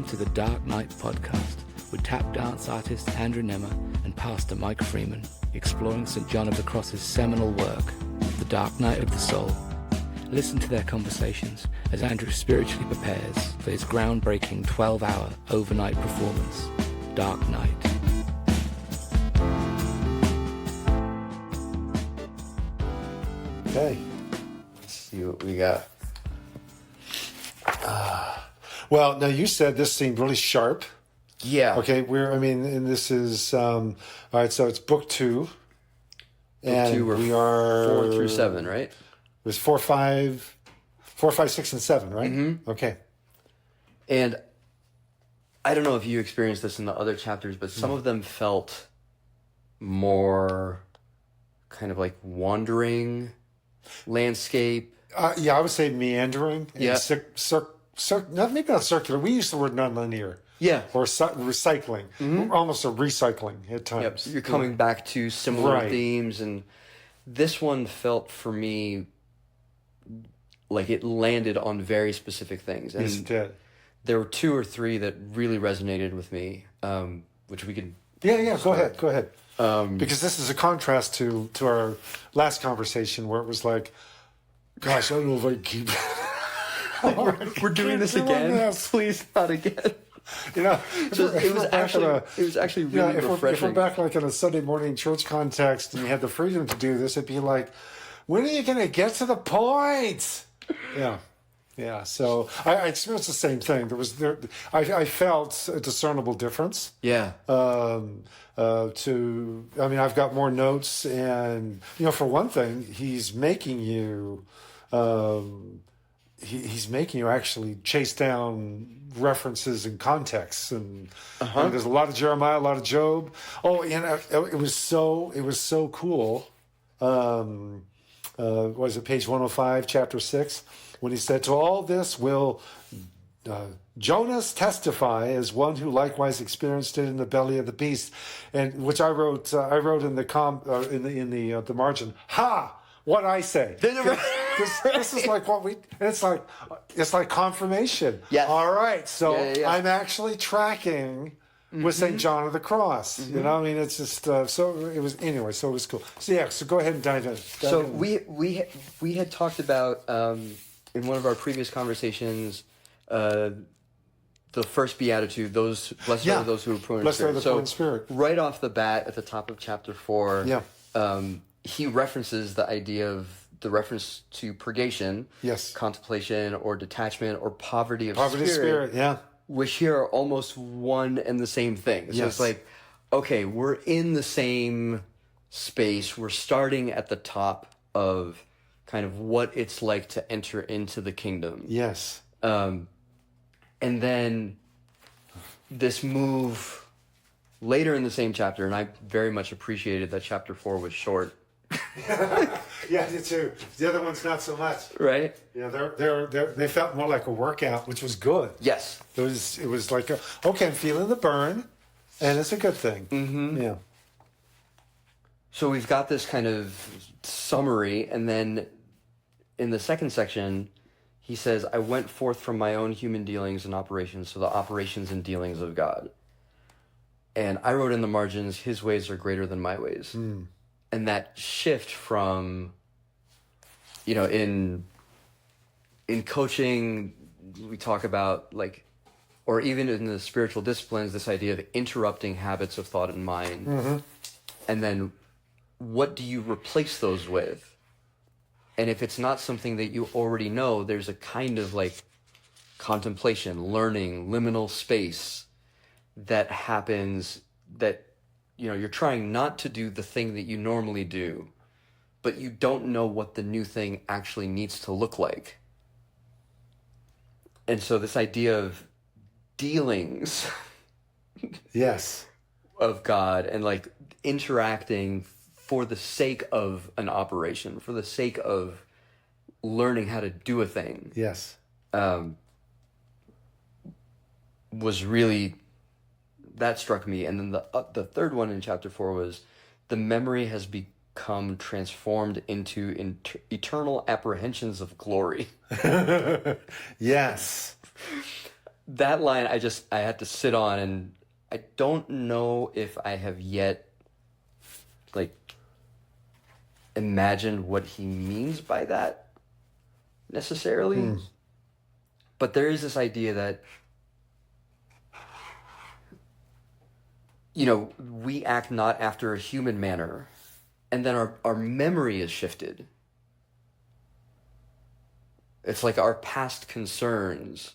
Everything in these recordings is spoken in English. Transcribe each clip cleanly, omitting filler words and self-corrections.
Welcome to the Dark Night Podcast with tap dance artist Andrew Nemmer and Pastor Mike Freeman, exploring St. John of the Cross's seminal work, The Dark Night of the Soul. Listen to their conversations as Andrew spiritually prepares for his groundbreaking 12-hour overnight performance, Dark Night. Okay, let's see what we got. Well, now you said this seemed really sharp. Yeah. Okay, and this is, all right, so it's book 2. Book 2, we are 4 through 7, right? It was 4, 5, 6, and 7, right? Mm-hmm. Okay. And I don't know if you experienced this in the other chapters, but some of them felt more kind of like wandering landscape. Yeah, I would say meandering. Yeah. Maybe not circular. We use the word nonlinear. Yeah. Or recycling. Mm-hmm. Almost a recycling at times. Yep. You're coming back to similar themes. And this one felt for me like it landed on very specific things. And yes, it did. There were 2 or 3 that really resonated with me, which we could... Yeah, go ahead. Because this is a contrast to our last conversation where it was like, gosh, I don't know if I can keep... We're doing this again? Please, not again. You know, it was actually really refreshing. If we're back like in a Sunday morning church context and you had the freedom to do this, it'd be like, when are you going to get to the point? Yeah. So I experienced the same thing. I felt a discernible difference. Yeah. I've got more notes, and for one thing, he's making you. He's making you actually chase down references and contexts, and there's a lot of Jeremiah, a lot of Job. Oh, it was so cool. Was it page 105, chapter 6, when he said, "To all this will Jonas testify as one who likewise experienced it in the belly of the beast," and which I wrote in the margin. Ha! What I say. This is like what it's like confirmation. Yes. All right. So yeah. I'm actually tracking with St. John of the Cross. Mm-hmm. It's just, so it was cool. So go ahead and dive in. We had talked about, in one of our previous conversations, the first Beatitude, blessed are those who are poor in spirit. Blessed are the poor in spirit. Right off the bat, at the top of chapter 4, he references the idea of the reference to purgation, contemplation, or detachment, or poverty of spirit, which here are almost one and the same thing. So it's like, okay, we're in the same space. We're starting at the top of kind of what it's like to enter into the kingdom. Yes. And then this move later in the same chapter, and I very much appreciated that chapter 4 was short. Yeah, I did too. The other ones not so much. Right? Yeah, they felt more like a workout, which was good. Yes. It was like, okay, I'm feeling the burn, and it's a good thing. Mm-hmm. Yeah. So we've got this kind of summary, and then in the second section, he says, "I went forth from my own human dealings and operations, so the operations and dealings of God." And I wrote in the margins, "His ways are greater than my ways." Mm. And that shift from, in coaching, we talk about or even in the spiritual disciplines, this idea of interrupting habits of thought and mind. Mm-hmm. And then what do you replace those with? And if it's not something that you already know, there's a kind of contemplation, learning, liminal space that happens that, you're trying not to do the thing that you normally do, but you don't know what the new thing actually needs to look like. And so this idea of dealings of God and interacting for the sake of an operation, for the sake of learning how to do a thing. Yes. Was really... That struck me. And then the third one in chapter 4 was, "The memory has become transformed into eternal apprehensions of glory." Yes. that line I had to sit on, and I don't know if I have yet like imagined what he means by that necessarily. But there is this idea that, you know, we act not after a human manner, and then our memory is shifted. It's like our past concerns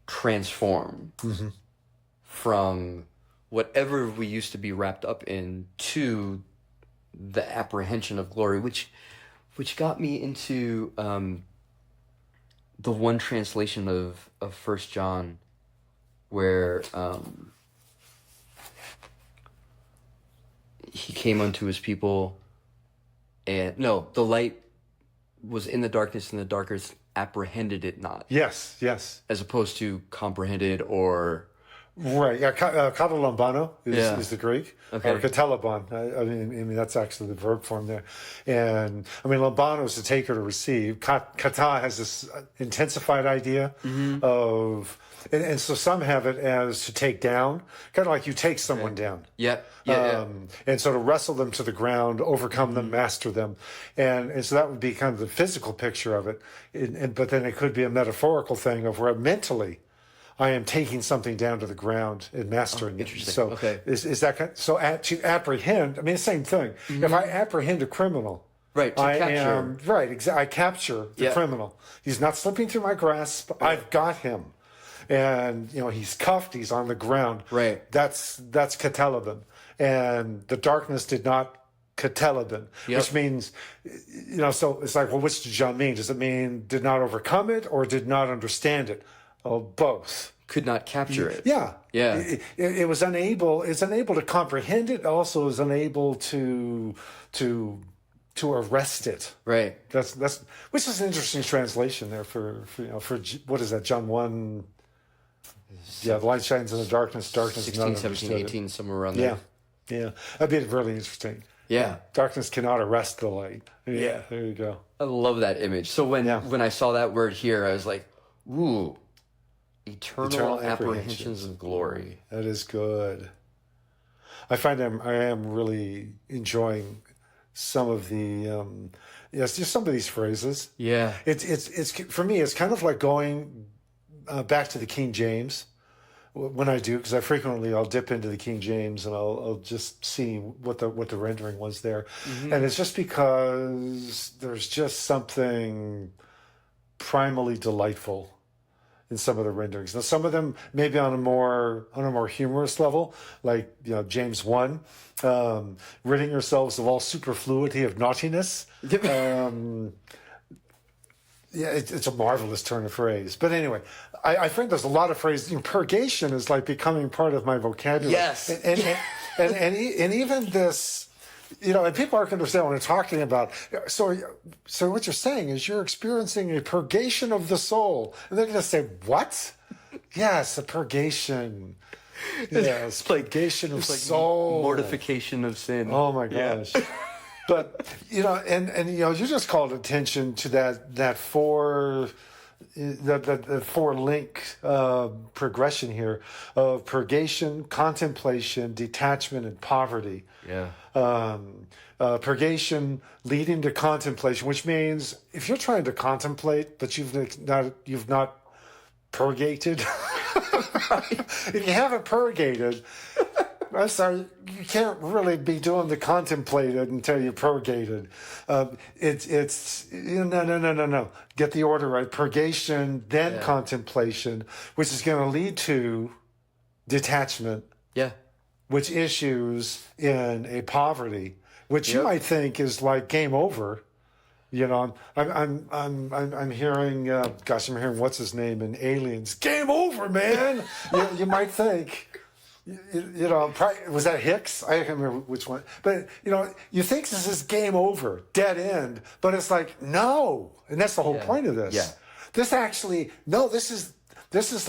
transform from whatever we used to be wrapped up in to the apprehension of glory, which got me into the one translation of 1 John where he came unto his people, and no, the light was in the darkness, and the darkness apprehended it not. Yes. As opposed to comprehended or... Right, yeah, katalambano is the Greek, okay. Or katalaban. I mean, that's actually the verb form there. And, I mean, lambano is to take or to receive. Kata has this intensified idea of... And so some have it as to take down, kind of like you take someone down. Yeah. And so to wrestle them to the ground, overcome them, master them. And so that would be kind of the physical picture of it. But then it could be a metaphorical thing of where mentally I am taking something down to the ground and mastering it. Interesting. So okay. Is that kind so to apprehend, I mean, the same thing. If I apprehend a criminal, right, I capture the criminal. He's not slipping through my grasp. I've got him. And, you know, he's cuffed, he's on the ground. Right. That's Katelaban. And the darkness did not Katelaban, which means, you know, so it's like, well, which does John mean? Does it mean did not overcome it or did not understand it? Oh, both. Could not capture it. Yeah. It was unable, it's unable to comprehend it, also is unable to arrest it. Right. That's which is an interesting translation there for what is that, John 1? Yeah, the light shines in the darkness, 16, 17, 18, somewhere around there. Yeah. That'd be really interesting. Yeah. Darkness cannot arrest the light. Yeah. There you go. I love that image. So when I saw that word here, I was like, ooh, eternal apprehensions of glory. That is good. I find I am really enjoying some of the just some of these phrases. Yeah. It's for me, it's kind of like going back to the King James. When I do, because I'll dip into the King James and I'll just see what the rendering was there, and it's just because there's just something primally delightful in some of the renderings. Now, some of them maybe on a more humorous level, like James 1, ridding yourselves of all superfluity of naughtiness. It's a marvelous turn of phrase. But anyway, I think there's a lot of phrases. Purgation is like becoming part of my vocabulary. Yes. And even this, and people aren't understand what I'm talking about. So what you're saying is you're experiencing a purgation of the soul. And they're going to say, what? Yes, a purgation. Yes, like, purgation of soul. Mortification of sin. Oh, my gosh. Yeah. But, you just called attention to that four link progression here of purgation, contemplation, detachment, and poverty. Yeah. Purgation leading to contemplation, which means if you're trying to contemplate, but you've not purgated, if you haven't purgated, I'm sorry, you can't really be doing the contemplated until you're purgated. No. Get the order right. Purgation, then contemplation, which is going to lead to detachment. Yeah. Which issues in a poverty, which you might think is like game over. I'm hearing, I'm hearing what's his name in Aliens. Game over, man. you might think. Was that Hicks? I can't remember which one. But, you think this is game over, dead end. But it's like, no. And that's the whole point of this. Yeah. This actually, no, this is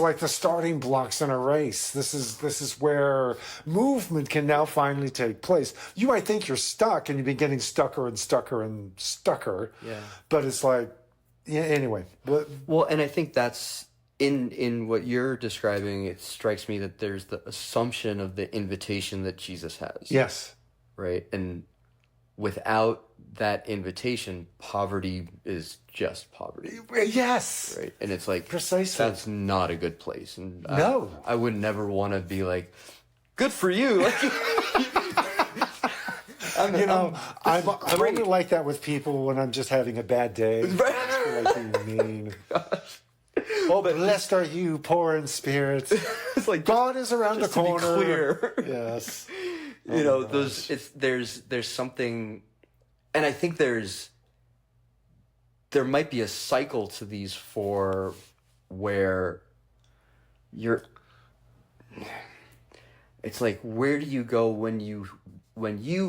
like the starting blocks in a race. This is where movement can now finally take place. You might think you're stuck and you've been getting stucker and stucker and stucker. Yeah. But it's like, anyway. Well, and I think that's in what you're describing, it strikes me that there's the assumption of the invitation that Jesus has. Yes. Right? And without that invitation, poverty is just poverty. Yes. Right? And it's like, precisely. that's not a good place. And No. I would never want to be like, good for you. Like, I'm only like that with people when I'm just having a bad day. I like being mean. Oh, blessed are you, poor in spirit. It's like, God is around the just to be corner. clear. Yes. There's something, and I think there might be a cycle to these four where it's like, where do you go when you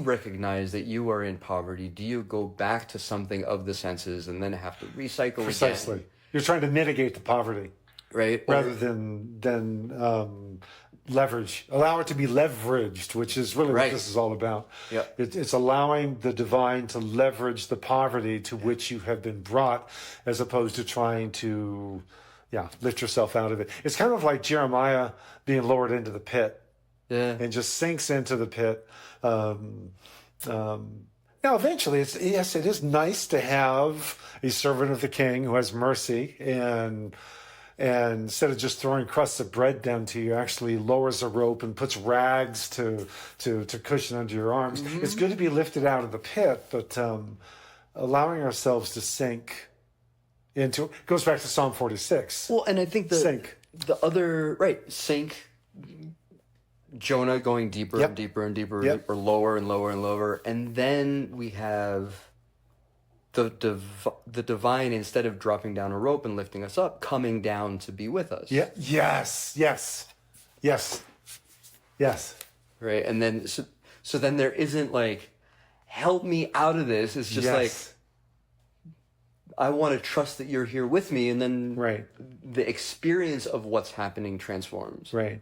recognize that you are in poverty? Do you go back to something of the senses and then have to recycle Precisely. again? You're trying to mitigate the poverty, right? Rather than leverage. Allow it to be leveraged, which is really what this is all about. Yeah. It's allowing the divine to leverage the poverty to which you have been brought, as opposed to trying to, lift yourself out of it. It's kind of like Jeremiah being lowered into the pit. Yeah. And just sinks into the pit. Now, eventually, it is nice to have a servant of the king who has mercy, and instead of just throwing crusts of bread down to you, actually lowers a rope and puts rags to cushion under your arms. Mm-hmm. It's good to be lifted out of the pit, but allowing ourselves to sink into it goes back to Psalm 46. Well, and I think sink. Jonah going deeper and deeper and deeper, or lower and lower and lower, and then we have the divine, instead of dropping down a rope and lifting us up, coming down to be with us. Yeah. Yes. Right, and then so then there isn't like, help me out of this. It's just like, I want to trust that you're here with me, and then the experience of what's happening transforms. Right.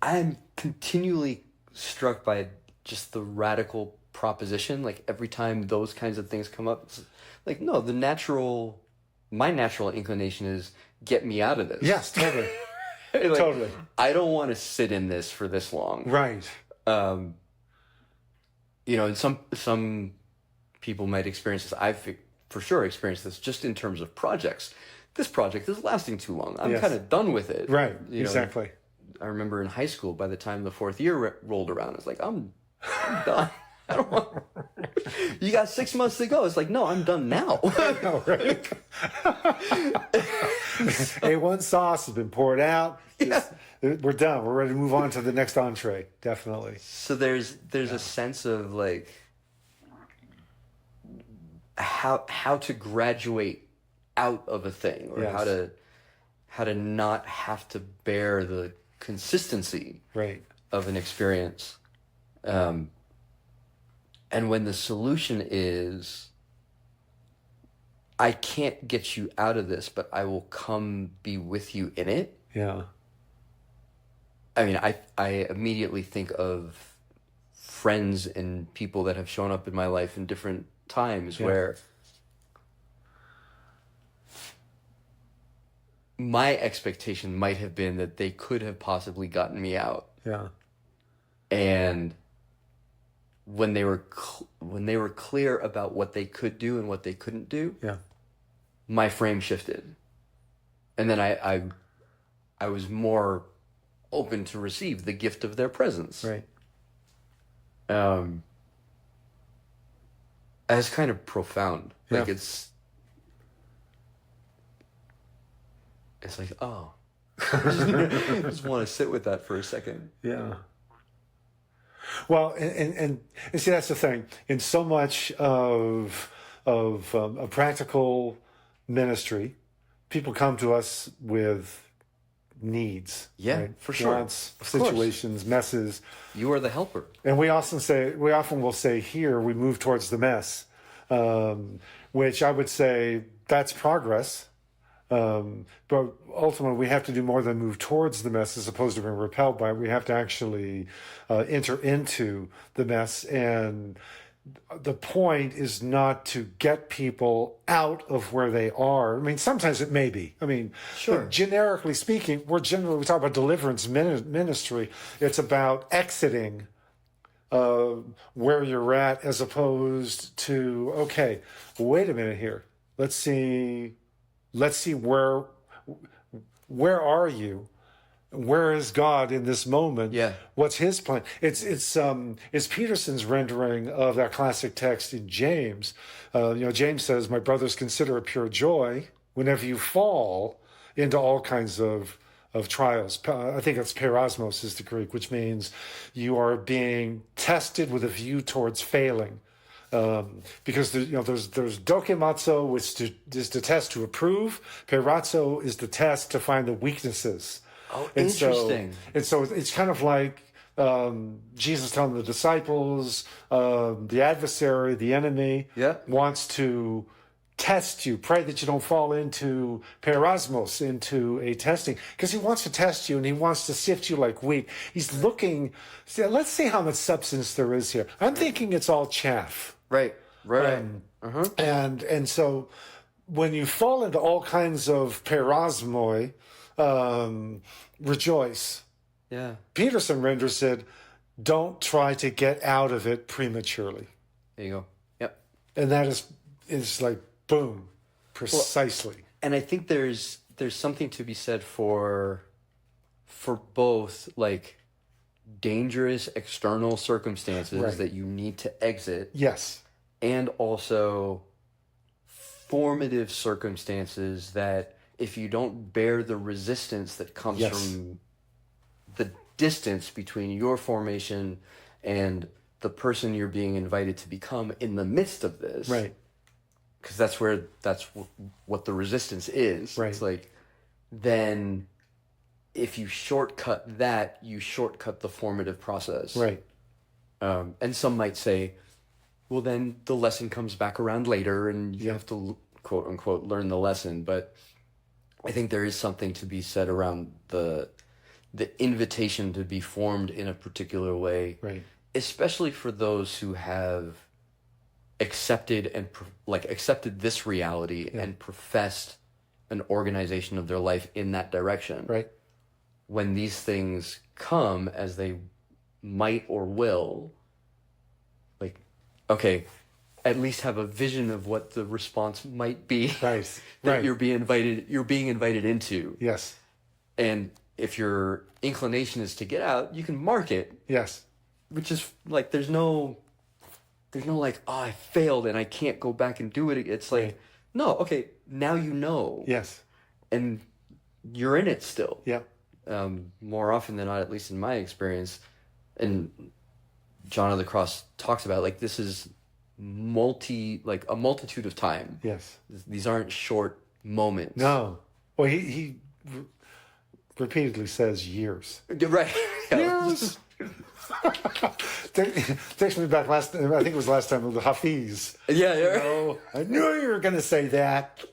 I'm continually struck by just the radical proposition. Like, every time those kinds of things come up, it's like, no, my natural inclination is, get me out of this. Yes, totally. Totally. I don't want to sit in this for this long. Right. And some people might experience this. I've for sure experienced this just in terms of projects. This project is lasting too long. I'm kind of done with it. Right. Exactly. I remember in high school, by the time the fourth year rolled around, it's like, I'm done. I don't want. You got 6 months to go. It's like, no, I'm done now. I know, right? A1 sauce has been poured out. We're done. We're ready to move on to the next entree. Definitely. So there's a sense of like how to graduate out of a thing, or how to not have to bear the consistency of an experience. And when the solution is, I can't get you out of this, but I will come be with you in it. Yeah. I mean, I immediately think of friends and people that have shown up in my life in different times where my expectation might have been that they could have possibly gotten me out. Yeah. And when they were clear about what they could do and what they couldn't do, my frame shifted, and then I was more open to receive the gift of their presence. Right. It's kind of profound. Like it's like, oh, I just want to sit with that for a second. Yeah. Well, and see, that's the thing. In so much of a practical ministry, people come to us with needs. Yeah, for sure. Wants, situations, messes. You are the helper. And we often will say here, we move towards the mess, which I would say that's progress. But ultimately, we have to do more than move towards the mess as opposed to being repelled by it. We have to actually enter into the mess and the point is not to get people out of where they are. I mean, sometimes it may be. I mean, Sure. but generically speaking, we talk about deliverance ministry. It's about exiting where you're at, as opposed to, okay, wait a minute here. Let's see where are you? Where is God in this moment? Yeah. What's his plan? It's Peterson's rendering of that classic text in James. James says, "My brothers, consider it pure joy whenever you fall into all kinds of trials." I think that's perasmos is the Greek, which means you are being tested with a view towards failing. Because there's dokimazo, which is the test to approve. Perazzo is the test to find the weaknesses. Oh, And interesting. so it's kind of like Jesus telling the disciples, the adversary, the enemy, wants to test you. Pray that you don't fall into perasmos, into a testing, because he wants to test you and he wants to sift you like wheat. He's looking, let's see how much substance there is here. I'm thinking it's all chaff. Right. And so when you fall into all kinds of perasmoi, rejoice. Yeah. Peterson renders it, don't try to get out of it prematurely. There you go. Yep. And that is like, boom, precisely. Well, and I think there's something to be said for both, like, dangerous external circumstances that you need to exit. Yes. And also formative circumstances that if you don't bear the resistance that comes from the distance between your formation and the person you're being invited to become in the midst of this. Right. Because that's what the resistance is. Right. It's like, then if you shortcut that, you shortcut the formative process. Right. And some might say, well, then the lesson comes back around later and you have to, quote unquote, learn the lesson. But I think there is something to be said around the invitation to be formed in a particular way, right, especially for those who have accepted this reality and professed an organization of their life in that direction. Right. When these things come, as they might or will, like, okay, at least have a vision of what the response might be. Right. that you're being invited into. Yes. And if your inclination is to get out, you can mark it. Yes. Which is like, there's no like, oh, I failed and I can't go back and do it. It's like, no, okay, now you know. Yes. And you're in it still. Yeah. More often than not, at least in my experience, and John of the Cross talks about, like, this is a multitude of time. Yes. These aren't short moments. No. Well, he repeatedly says years. Right. Years. Takes me back I think it was last time with the Hafiz. Yeah. I knew you were going to say that.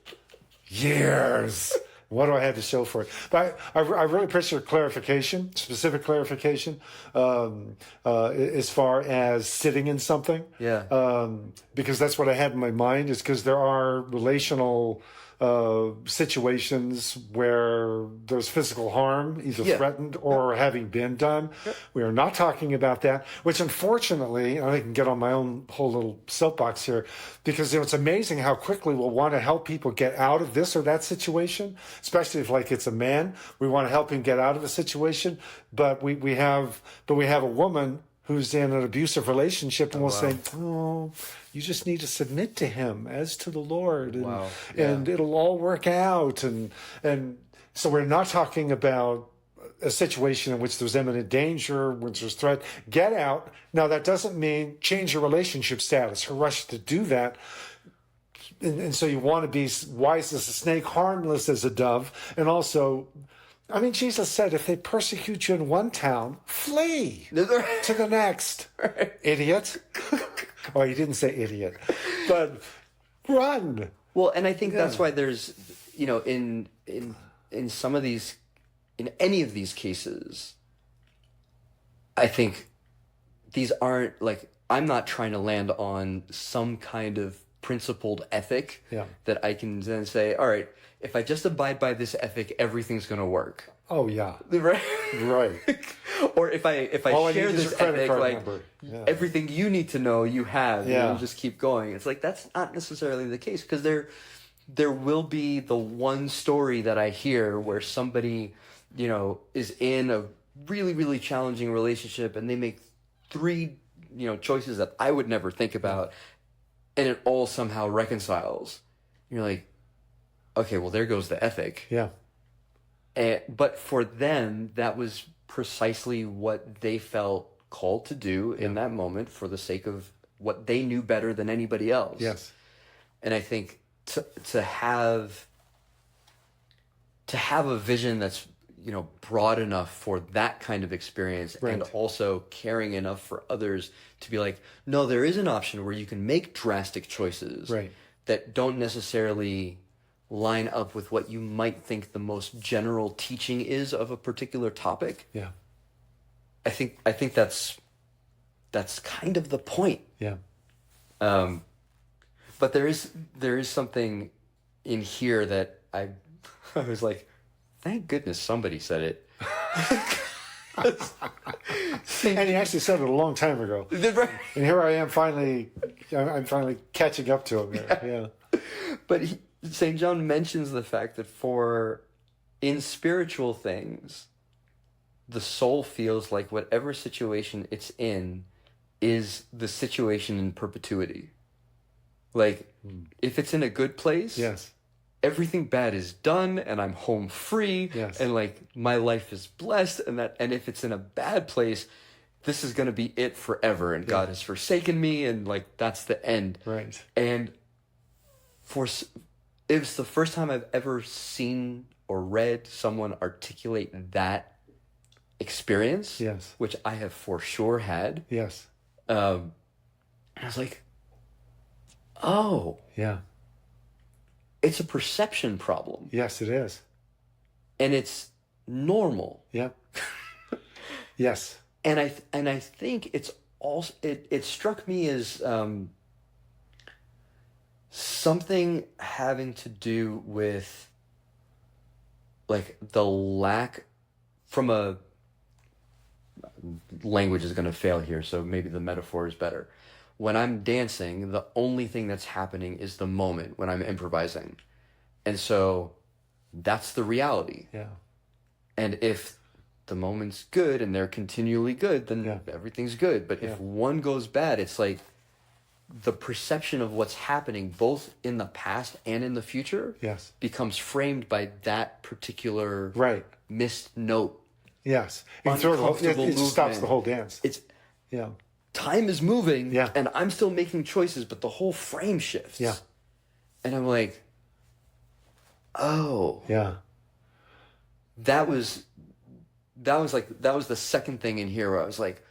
Years. What do I have to show for it? But I really appreciate your specific clarification, as far as sitting in something. Yeah. Because that's what I had in my mind, is because there are relational situations where there's physical harm, either threatened or having been done. Yep. We are not talking about that, which unfortunately, and I can get on my own whole little soapbox here, because it's amazing how quickly we'll want to help people get out of this or that situation, especially if, like, it's a man. We want to help him get out of a situation, but we have a woman who's in an abusive relationship, and we'll say, oh, you just need to submit to him as to the Lord, and it'll all work out. And so we're not talking about a situation in which there's imminent danger, which there's threat. Get out. Now, that doesn't mean change your relationship status, or rush to do that. And so you want to be wise as a snake, harmless as a dove, and also, I mean, Jesus said, if they persecute you in one town, flee to the next. Idiot. Oh, he didn't say idiot, but run. Well, and I think that's why there's, in some of these, in any of these cases, I think these aren't, like, I'm not trying to land on some kind of principled ethic Yeah. that I can then say, all right, if I just abide by this ethic, everything's going to work. Oh yeah. Right? Right. Or if I All I share need is this your credit ethic, card like number. Yeah. everything you need to know, you have, Yeah. and you just keep going. It's like that's not necessarily the case, because there will be the one story that I hear where somebody, is in a really, really challenging relationship and they make 3, choices that I would never think about, and it all somehow reconciles. You're like, okay, well, there goes the ethic. Yeah. But for them, that was precisely what they felt called to do in that moment for the sake of what they knew better than anybody else. Yes. And I think to have a vision that's broad enough for that kind of experience, Right. and also caring enough for others to be like, no, there is an option where you can make drastic choices Right. that don't necessarily line up with what you might think the most general teaching is of a particular topic. Yeah. I think that's kind of the point. Yeah. But there is something in here that I was like, thank goodness somebody said it. And he actually said it a long time ago. And here I am finally, I'm finally catching up to him there. Yeah. But St. John mentions the fact that in spiritual things, the soul feels like whatever situation it's in is the situation in perpetuity. Like, if it's in a good place, Yes. everything bad is done and I'm home free, Yes. and like my life is blessed, and if it's in a bad place, this is going to be it forever, and God has forsaken me, and like that's the end. Right. And it was the first time I've ever seen or read someone articulate that experience. Yes. Which I have for sure had. Yes. I was like, oh, Yeah. it's a perception problem, Yes, it is. and it's normal. Yeah. Yes. And I think it's also it struck me as something having to do with like the lack from a language is going to fail here, so maybe the metaphor is better. When I'm dancing, the only thing that's happening is the moment when I'm improvising. And so that's the reality. Yeah. And if the moment's good and they're continually good, then everything's good. But if one goes bad, it's like the perception of what's happening both in the past and in the future becomes framed by that particular missed note. Yes. You throw it stops movement. the whole dance. It's time is moving and I'm still making choices, but the whole frame shifts. Yeah. And I'm like, oh. Yeah. That was the second thing in here where I was like,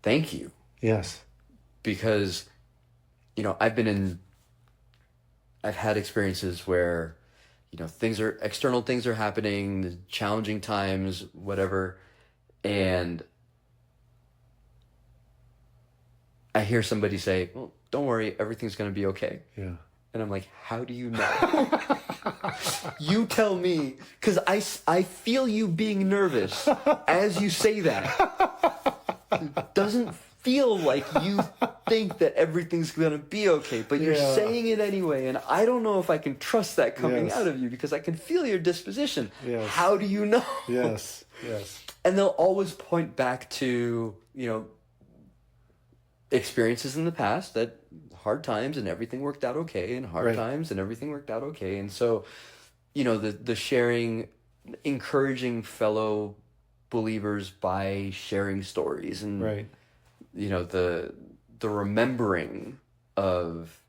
thank you. Yes. Because, I've had experiences where, external things are happening, challenging times, whatever. And I hear somebody say, well, don't worry, everything's going to be okay. Yeah. And I'm like, how do you know? You tell me, because I feel you being nervous as you say that. It doesn't feel like you think that everything's going to be okay, but you're saying it anyway, and I don't know if I can trust that coming out of you because I can feel your disposition. Yes. How do you know? Yes. Yes. And they'll always point back to, experiences in the past, that hard times and everything worked out okay, and hard times and everything worked out okay. And so, the sharing, encouraging fellow believers by sharing stories, and the remembering of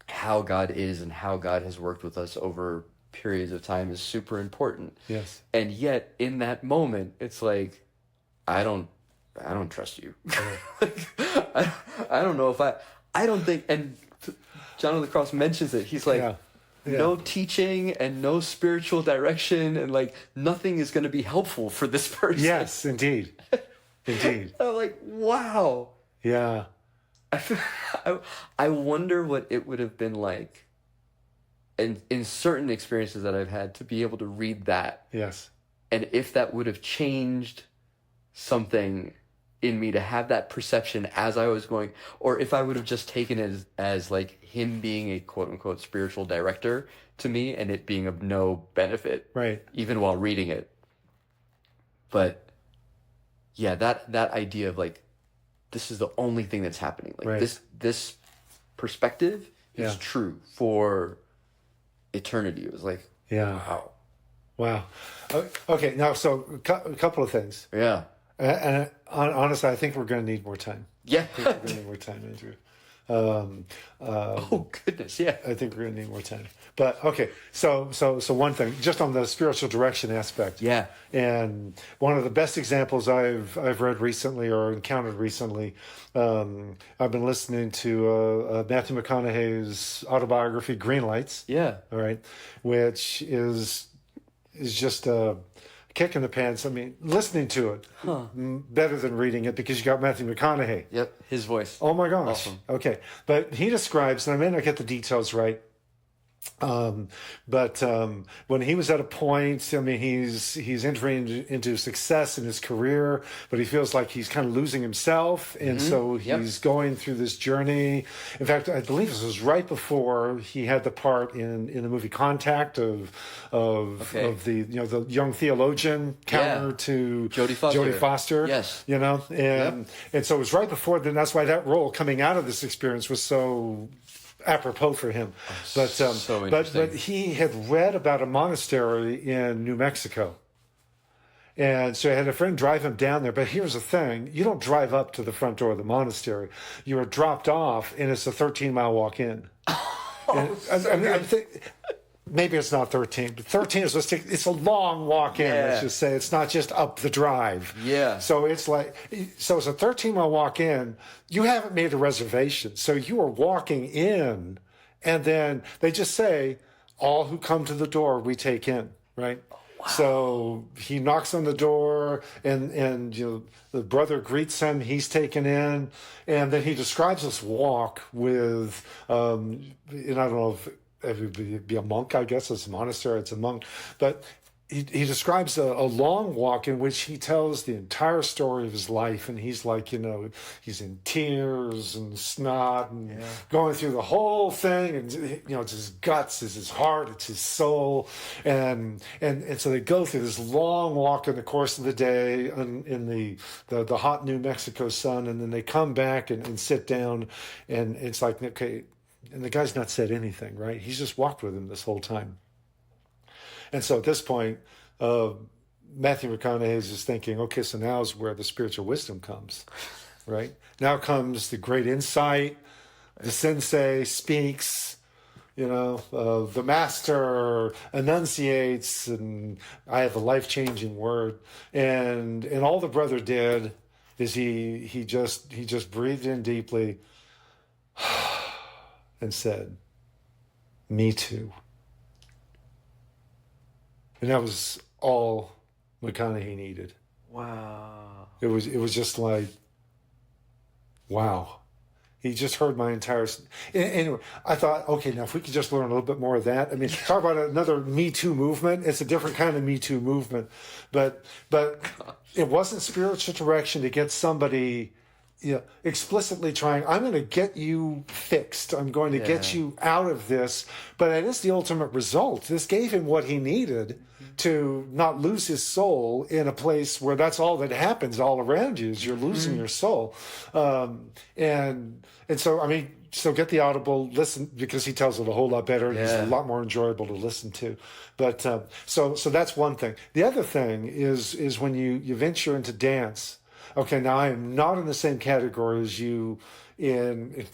how God is and how God has worked with us over periods of time is super important. Yes. And yet in that moment, it's like, I don't trust you. I don't know if I don't think, and John of the Cross mentions it. He's like, no teaching and no spiritual direction, and like nothing is going to be helpful for this person. Yes, indeed. Indeed. I'm like, wow. Yeah. I, I wonder what it would have been like in certain experiences that I've had to be able to read that, Yes. and if that would have changed something in me to have that perception as I was going, or if I would have just taken it as like him being a quote unquote spiritual director to me and it being of no benefit, Right. even while reading it. But yeah, that idea of like, this is the only thing that's happening. Like Right. this perspective is Yeah. true for eternity. It was like, Yeah. wow. Wow. Okay. Now, so a couple of things. Yeah. And honestly, I think we're going to need more time. Yeah. I think we're going to need more time, Andrew. Oh goodness, yeah. I think we're going to need more time. But okay, so one thing, just on the spiritual direction aspect. Yeah. And one of the best examples I've read recently or encountered recently, I've been listening to Matthew McConaughey's autobiography, Green Lights. Yeah. All right, which is just a kick in the pants. I mean, listening to it better than reading it because you got Matthew McConaughey. Yep. His voice. Oh my gosh. Awesome. Okay. But he describes, and I may not get the details right, but when he was at a point, I mean, he's entering into success in his career, but he feels like he's kind of losing himself, and so he's going through this journey. In fact, I believe this was right before he had the part in the movie Contact of the the young theologian counter to Jodie Foster. Yes, and so it was right before. Then that's why that role coming out of this experience was so apropos for him. But but he had read about a monastery in New Mexico. And so I had a friend drive him down there. But here's the thing. You don't drive up to the front door of the monastery. You are dropped off, and it's a 13-mile walk in. Maybe it's not 13, but 13 is, it's a long walk in, let's just say. It's not just up the drive. Yeah. So it's a 13-mile walk in. You haven't made a reservation. So you are walking in, and then they just say, all who come to the door, we take in, right? Wow. So he knocks on the door, and the brother greets him. He's taken in, and then he describes this walk with, I don't know if it would be a monk, I guess. It's a monastery, it's a monk. But he describes a long walk in which he tells the entire story of his life. And he's like, he's in tears and snot and going through the whole thing. And, it's his guts, it's his heart, it's his soul. And so they go through this long walk in the course of the day in the hot New Mexico sun. And then they come back and sit down. And it's like, okay. And the guy's not said anything, right? He's just walked with him this whole time. And so at this point, Matthew McConaughey is just thinking, okay, so now is where the spiritual wisdom comes, right? Now comes the great insight. The sensei speaks, the master enunciates, and I have a life-changing word. And all the brother did is he just breathed in deeply and said, "Me too." And that was all McConaughey needed. Wow. It was just like, wow. He just heard my entire... Anyway, I thought, okay, now if we could just learn a little bit more of that. I mean, talk about another Me Too movement. It's a different kind of Me Too movement. But it wasn't spiritual direction to get somebody... explicitly trying, I'm going to get you fixed. I'm going to get you out of this. But it is the ultimate result. This gave him what he needed to not lose his soul in a place where that's all that happens all around you is you're losing your soul. And so, I mean, so get the Audible, listen, because he tells it a whole lot better. And It's a lot more enjoyable to listen to. But so that's one thing. The other thing is when you venture into dance. Okay, now I am not in the same category as you in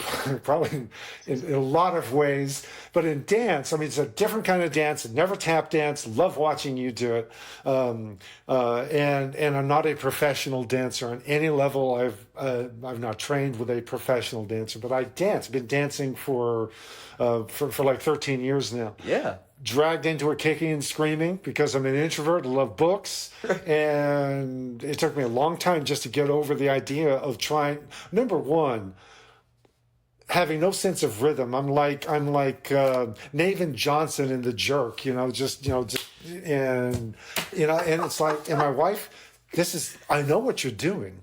probably in a lot of ways, but in dance, I mean, it's a different kind of dance. Never tap dance. Love watching you do it. And I'm not a professional dancer on any level. I've not trained with a professional dancer, but I dance. I've been dancing for like 13 years now. Yeah. dragged into it kicking and screaming because I'm an introvert, I love books. And it took me a long time just to get over the idea of trying, number one, having no sense of rhythm. I'm like Nathan Johnson in The Jerk, and it's like, and my wife, I know what you're doing.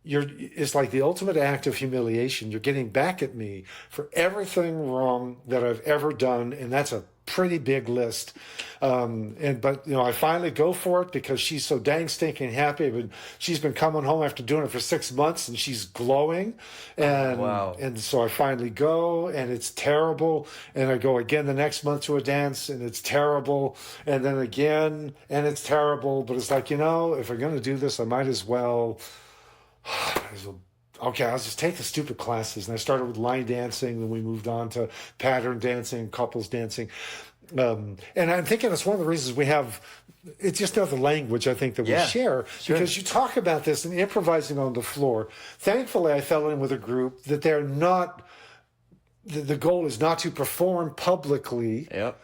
It's like the ultimate act of humiliation. You're getting back at me for everything wrong that I've ever done, and that's a pretty big list. But I finally go for it because she's so dang stinking happy. But she's been coming home after doing it for 6 months, and she's glowing. And wow. And so I finally go, and it's terrible. And I go again the next month to a dance, and it's terrible. And then again, and it's terrible. But it's like, if we're going to do this, I might as well. Okay, I'll just take the stupid classes. And I started with line dancing, then we moved on to pattern dancing, couples dancing. And I'm thinking that's one of the reasons we have, it's just another language I think that we share. Sure. Because you talk about this and improvising on the floor. Thankfully, I fell in with a group that they're not, the goal is not to perform publicly. Yep.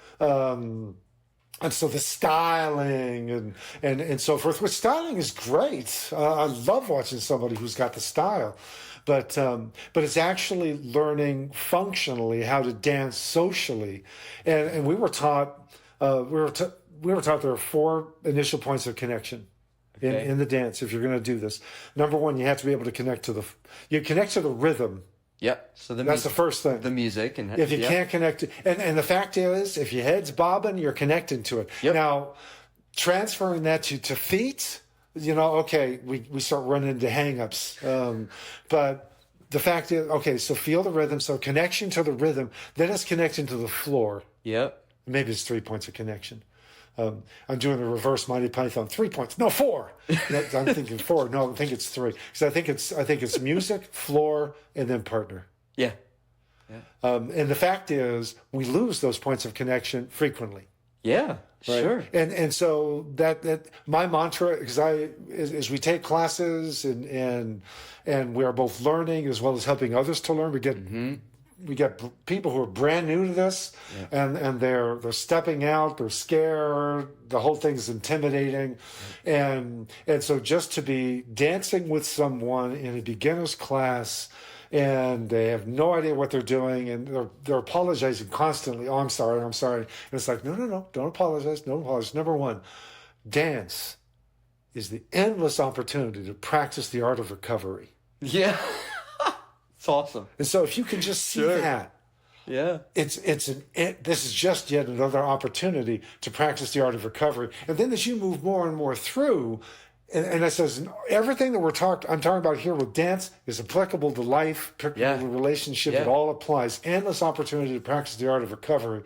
And so the styling and so forth, which styling is great. I love watching somebody who's got the style, but it's actually learning functionally how to dance socially. And we were taught there are 4 initial points of connection in the dance. If you're going to do this, number 1, you have to be able to connect to the rhythm. Yep. So that's the first thing. The music, and if you can't connect to, and the fact is, if your head's bobbing, you're connecting to it. Yep. Now, transferring that to feet, okay, we start running into hang-ups. But the fact is, okay, so feel the rhythm. So connection to the rhythm, then it's connecting to the floor. Yep. Maybe it's 3 points of connection. I'm doing the reverse Monty Python. 3 points. No, 4. I'm thinking 4. No, I think it's 3. Because I think it's music, floor, and then partner. Yeah. And the fact is, we lose those points of connection frequently. Yeah. Right? Sure. And so that my mantra, because as we take classes and we are both learning as well as helping others to learn, we get people who are brand new to this, and they're stepping out, they're scared, the whole thing's intimidating, and so just to be dancing with someone in a beginner's class, and they have no idea what they're doing, and they're apologizing constantly. Oh, I'm sorry. And it's like, no, don't apologize. Number 1, dance is the endless opportunity to practice the art of recovery. Yeah. It's awesome. And so if you can just see that, this is just yet another opportunity to practice the art of recovery. And then as you move more and more through, and I says everything that I'm talking about here with dance is applicable to life, applicable to relationship. It all applies. Endless opportunity to practice the art of recovery.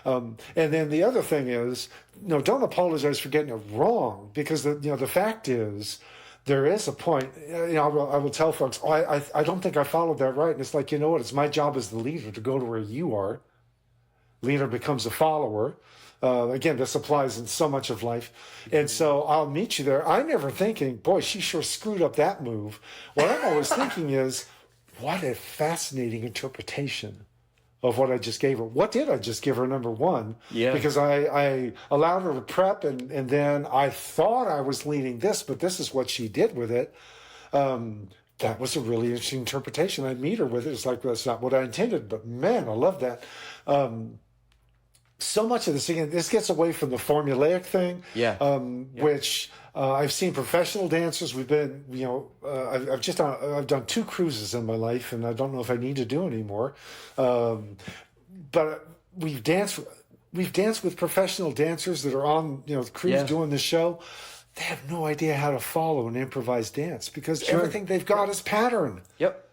And then the other thing is, don't apologize for getting it wrong, because the fact is, there is a point, I will tell folks, I don't think I followed that right. And it's like, what? It's my job as the leader to go to where you are. Leader becomes a follower. Again, this applies in so much of life. And so I'll meet you there. I'm never thinking, boy, she sure screwed up that move. What I'm always thinking is, what a fascinating interpretation of what I just gave her. What did I just give her, number 1? Yeah. Because I allowed her to prep, and then I thought I was leading this, but this is what she did with it. That was a really interesting interpretation. I meet her with it. It's like, that's not what I intended, but man, I love that. So much of this, again, this gets away from the formulaic thing, which I've seen professional dancers. We've been, I've done 2 cruises in my life, and I don't know if I need to do any more. But we've danced with professional dancers that are on, the cruise doing the show. They have no idea how to follow an improvised dance because everything they've got is pattern. Yep.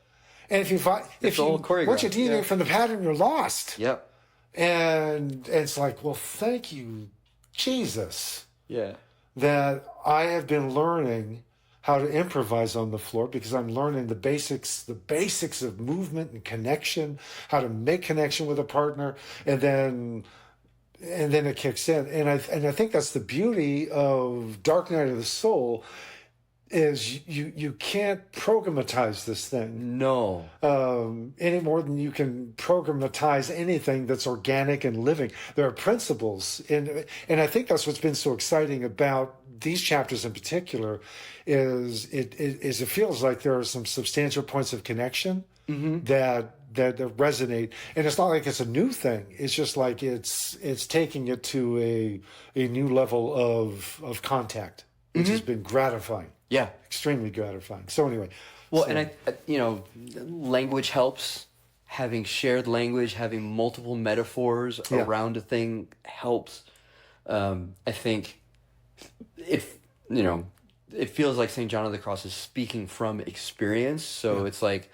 And if once you deviate from the pattern, you're lost. Yep. And it's like, well, thank you, Jesus. Yeah. That I have been learning how to improvise on the floor, because I'm learning the basics of movement and connection, how to make connection with a partner, and then it kicks in. And I think that's the beauty of Dark Night of the Soul. is you can't programatize this thing No. any more than you can programatize anything that's organic and living. There are principles, and I think that's what's been so exciting about these chapters in particular, is it feels like there are some substantial points of connection that resonate, and it's not like it's a new thing. It's just like it's taking it to a new level of contact, which has been gratifying. Yeah. Extremely gratifying. So anyway. Well, and language helps. Having shared language, having multiple metaphors around a thing helps. I think it feels like St. John of the Cross is speaking from experience. So it's like,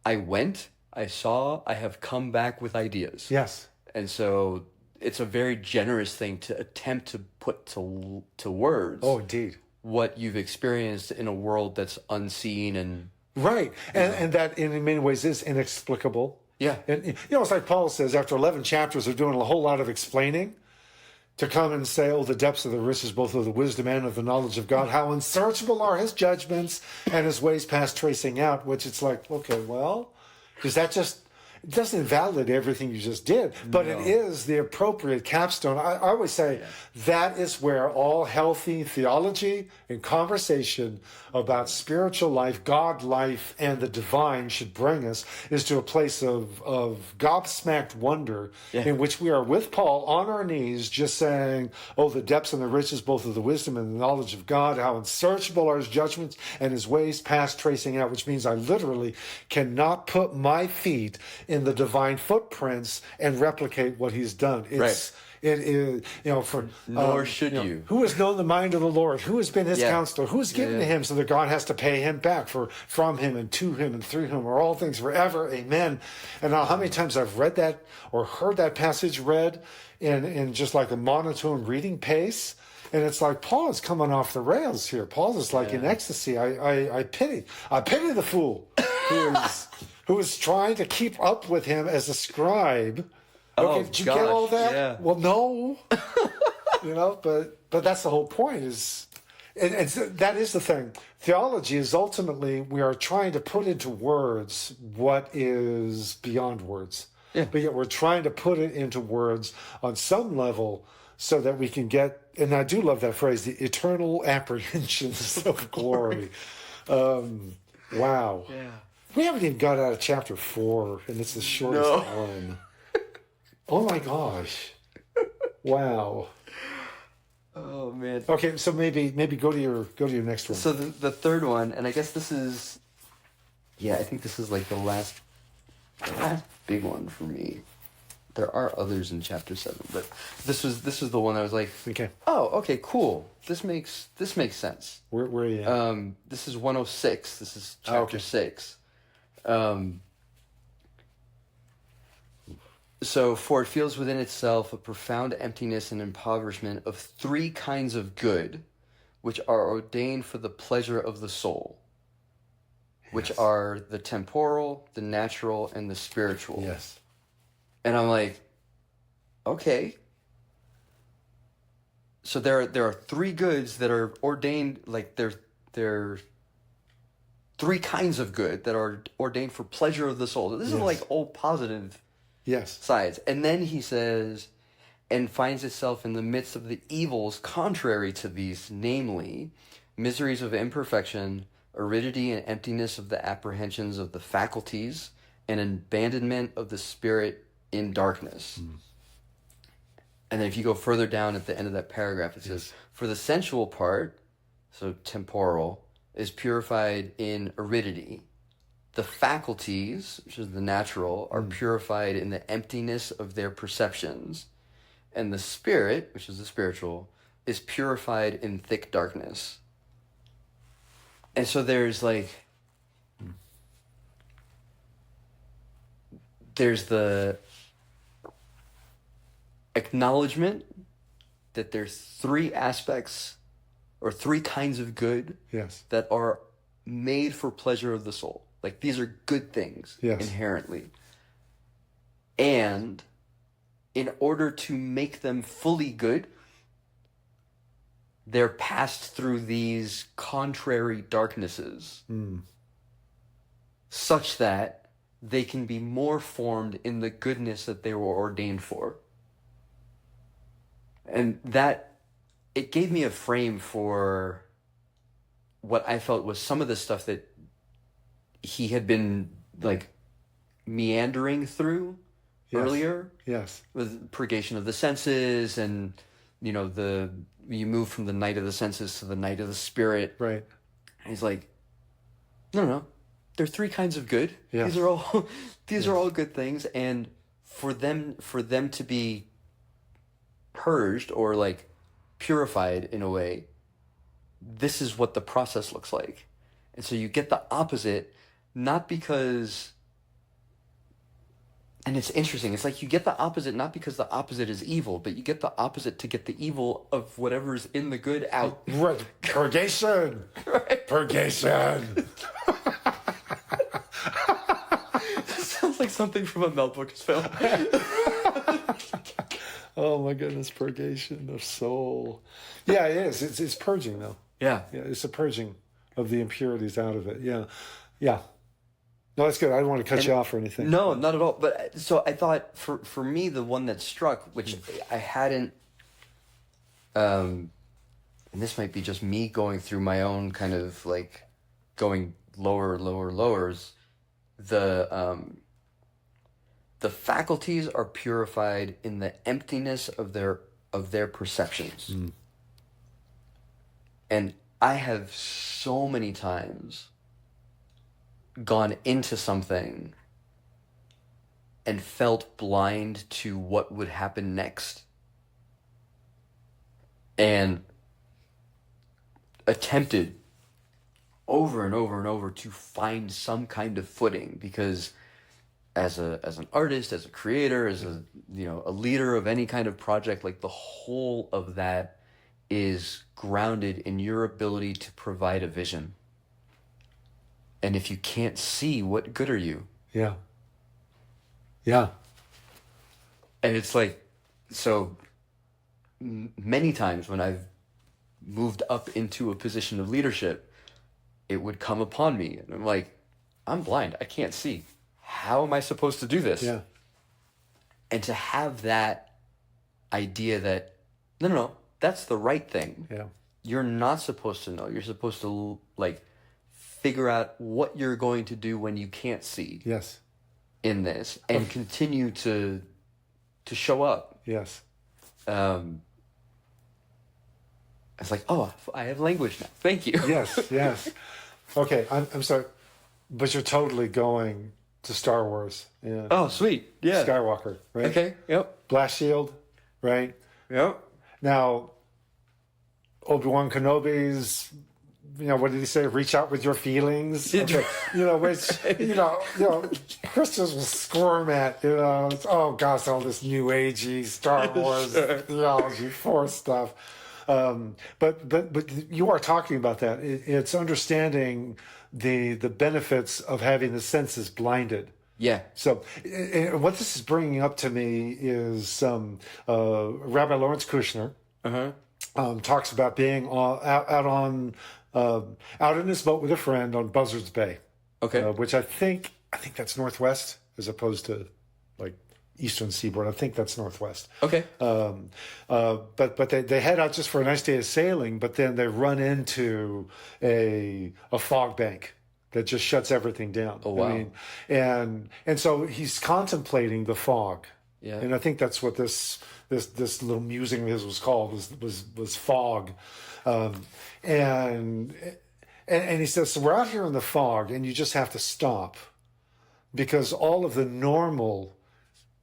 I went, I saw, I have come back with ideas. Yes. And so it's a very generous thing to attempt to put to words. Oh, indeed. What you've experienced in a world that's unseen and right, and that in many ways is inexplicable. Yeah. And it's like Paul says, after 11 chapters of doing a whole lot of explaining, to come and say, oh, the depths of the riches, both of the wisdom and of the knowledge of God, how unsearchable are his judgments and his ways past tracing out, which it's like, okay, well, does that just... It doesn't invalidate everything you just did, but it is the appropriate capstone. I always say that is where all healthy theology and conversation about spiritual life, God life, and the divine should bring us, is to a place of gobsmacked wonder in which we are with Paul on our knees just saying, oh, the depths and the riches, both of the wisdom and the knowledge of God, how unsearchable are his judgments and his ways past tracing out, which means I literally cannot put my feet in the divine footprints and replicate what he's done. It is, nor should you. Who has known the mind of the Lord? Who has been his counselor? Who has given to him so that God has to pay him back from him and to him and through him are all things forever. Amen. And now how many times I've read that or heard that passage read in just like a monotone reading pace. And it's like Paul is coming off the rails here. Paul is like in ecstasy. I pity the fool who is trying to keep up with him as a scribe. Okay, did you get all that? Yeah. Well, no. But that's the whole point. And that is the thing. Theology is ultimately, we are trying to put into words what is beyond words. Yeah. But yet we're trying to put it into words on some level so that we can get, and I do love that phrase, the eternal apprehensions of glory. Wow. Yeah. We haven't even got out of chapter 4, and it's the shortest one. Oh my gosh. Wow. Oh man. Okay, so maybe go to your next one. So the third one, and I guess this is I think this is like the last big one for me. There are others in chapter 7, but this was the one I was like, okay. Oh, okay, cool. This makes sense. Where are you at? This is 106. This is chapter 6. So, for it feels within itself a profound emptiness and impoverishment of 3 kinds of good, which are ordained for the pleasure of the soul, which are the temporal, the natural, and the spiritual. Yes. And I'm like, okay. So there are 3 goods that are ordained, like they're 3 kinds of good that are ordained for pleasure of the soul. This is like all positive sides. And then he says, and finds itself in the midst of the evils contrary to these, namely, miseries of imperfection, aridity and emptiness of the apprehensions of the faculties, and abandonment of the spirit in darkness. And then if you go further down at the end of that paragraph, it says, for the sensual part, so temporal, is purified in aridity. The faculties, which is the natural, are purified in the emptiness of their perceptions. And the spirit, which is the spiritual, is purified in thick darkness. And so there's the acknowledgement that there's 3 aspects or 3 kinds of good that are made for pleasure of the soul. Like, these are good things inherently. And in order to make them fully good, they're passed through these contrary darknesses such that they can be more formed in the goodness that they were ordained for. And that, it gave me a frame for what I felt was some of the stuff that he had been like meandering through earlier. Yes. With purgation of the senses, and you move from the night of the senses to the night of the spirit. Right. And he's like, no. There are three kinds of good. Yes. These are all good things, and for them to be purged or like purified in a way, this is what the process looks like. And so you get the opposite, not because, and it's interesting, it's like you get the opposite not because the opposite is evil, but you get the opposite to get the evil of whatever's in the good out. Right. Purgation. Right. Purgation. Sounds like something from a Mel Brooks film. Oh my goodness, purgation of soul. Yeah, it is. It's purging though. Yeah. Yeah, it's a purging of the impurities out of it. Yeah. Yeah. No, that's good. I don't want to cut you off or anything. No, not at all. But so I thought for me, the one that struck, which I hadn't, and this might be just me going through my own kind of like going lowers, the faculties are purified in the emptiness of their perceptions. And I have so many times gone into something and felt blind to what would happen next, and attempted over and over and over to find some kind of footing, because as an artist, as a creator, as a leader of any kind of project, like the whole of that is grounded in your ability to provide a vision. And if you can't see, what good are you? Yeah. Yeah. And it's like, so many times when I've moved up into a position of leadership, it would come upon me, and I'm like, I'm blind, I can't see. How am I supposed to do this? Yeah. And to have that idea that, no, that's the right thing. Yeah. You're not supposed to know. You're supposed to like figure out what you're going to do when you can't see. Yes. In this, and continue to show up. Yes. It's like, oh, I have language now. Thank you. Yes. Okay, I'm sorry, but you're totally going to Star Wars. Yeah. Oh, sweet. Yeah. Skywalker, right? Okay. Yep. Blast shield, right? Yep. Now, Obi-Wan Kenobi's, what did he say? Reach out with your feelings. Okay. Which, Christians will squirm at, oh gosh, all this new agey Star Wars theology, Force stuff. But you are talking about that. It's understanding the benefits of having the senses blinded. Yeah. So what this is bringing up to me is Rabbi Lawrence Kushner talks about being out in his boat with a friend on Buzzards Bay. Okay. Which I think that's northwest as opposed to like eastern seaboard. I think that's northwest. Okay. But they head out just for a nice day of sailing, but then they run into a fog bank that just shuts everything down. Oh, wow. I mean, and so he's contemplating the fog. Yeah. And I think that's what this little musing of his was called, was fog. And he says, so we're out here in the fog, and you just have to stop because all of the normal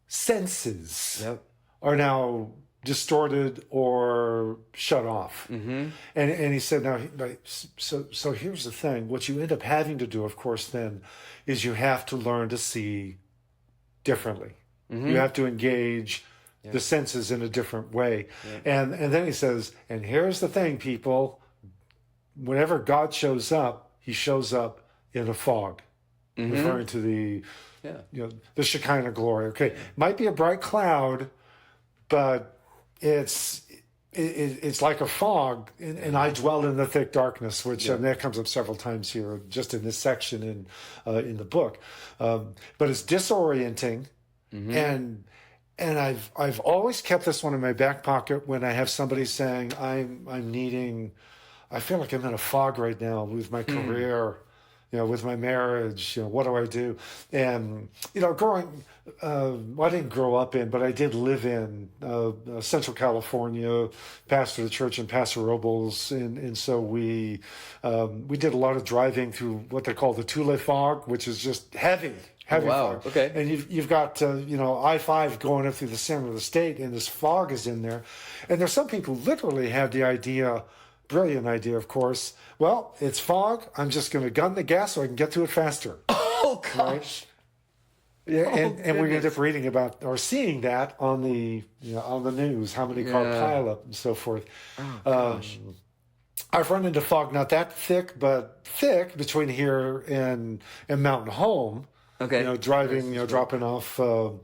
senses are now distorted or shut off. Mm-hmm. And he said, now, so here's the thing. What you end up having to do, of course, then, is you have to learn to see differently. Mm-hmm. You have to engage the senses in a different way. Yeah. And then he says, and here's the thing, people. Whenever God shows up, he shows up in a fog, referring to the Shekinah glory. Okay, might be a bright cloud, but it's it's like a fog, and I dwell in the thick darkness, which that comes up several times here, just in this section in the book. But it's disorienting, and I've always kept this one in my back pocket when I have somebody saying I'm needing. I feel like I'm in a fog right now with my career, with my marriage. What do I do? And I didn't grow up in, but I did live in Central California, pastored a church in Paso Robles, and so we did a lot of driving through what they call the Tule fog, which is just heavy fog. Okay. And you've got I-5 going up through the center of the state, and this fog is in there. And there's some people who literally have the idea. Brilliant idea, of course. Well, it's fog. I'm just going to gun the gas so I can get to it faster. Oh, gosh. Right? Yeah, and we end up reading about or seeing that on the news, how many car pileup and so forth. Oh, gosh. I've run into fog not that thick, but thick between here and Mountain Home. Okay. Driving, dropping off my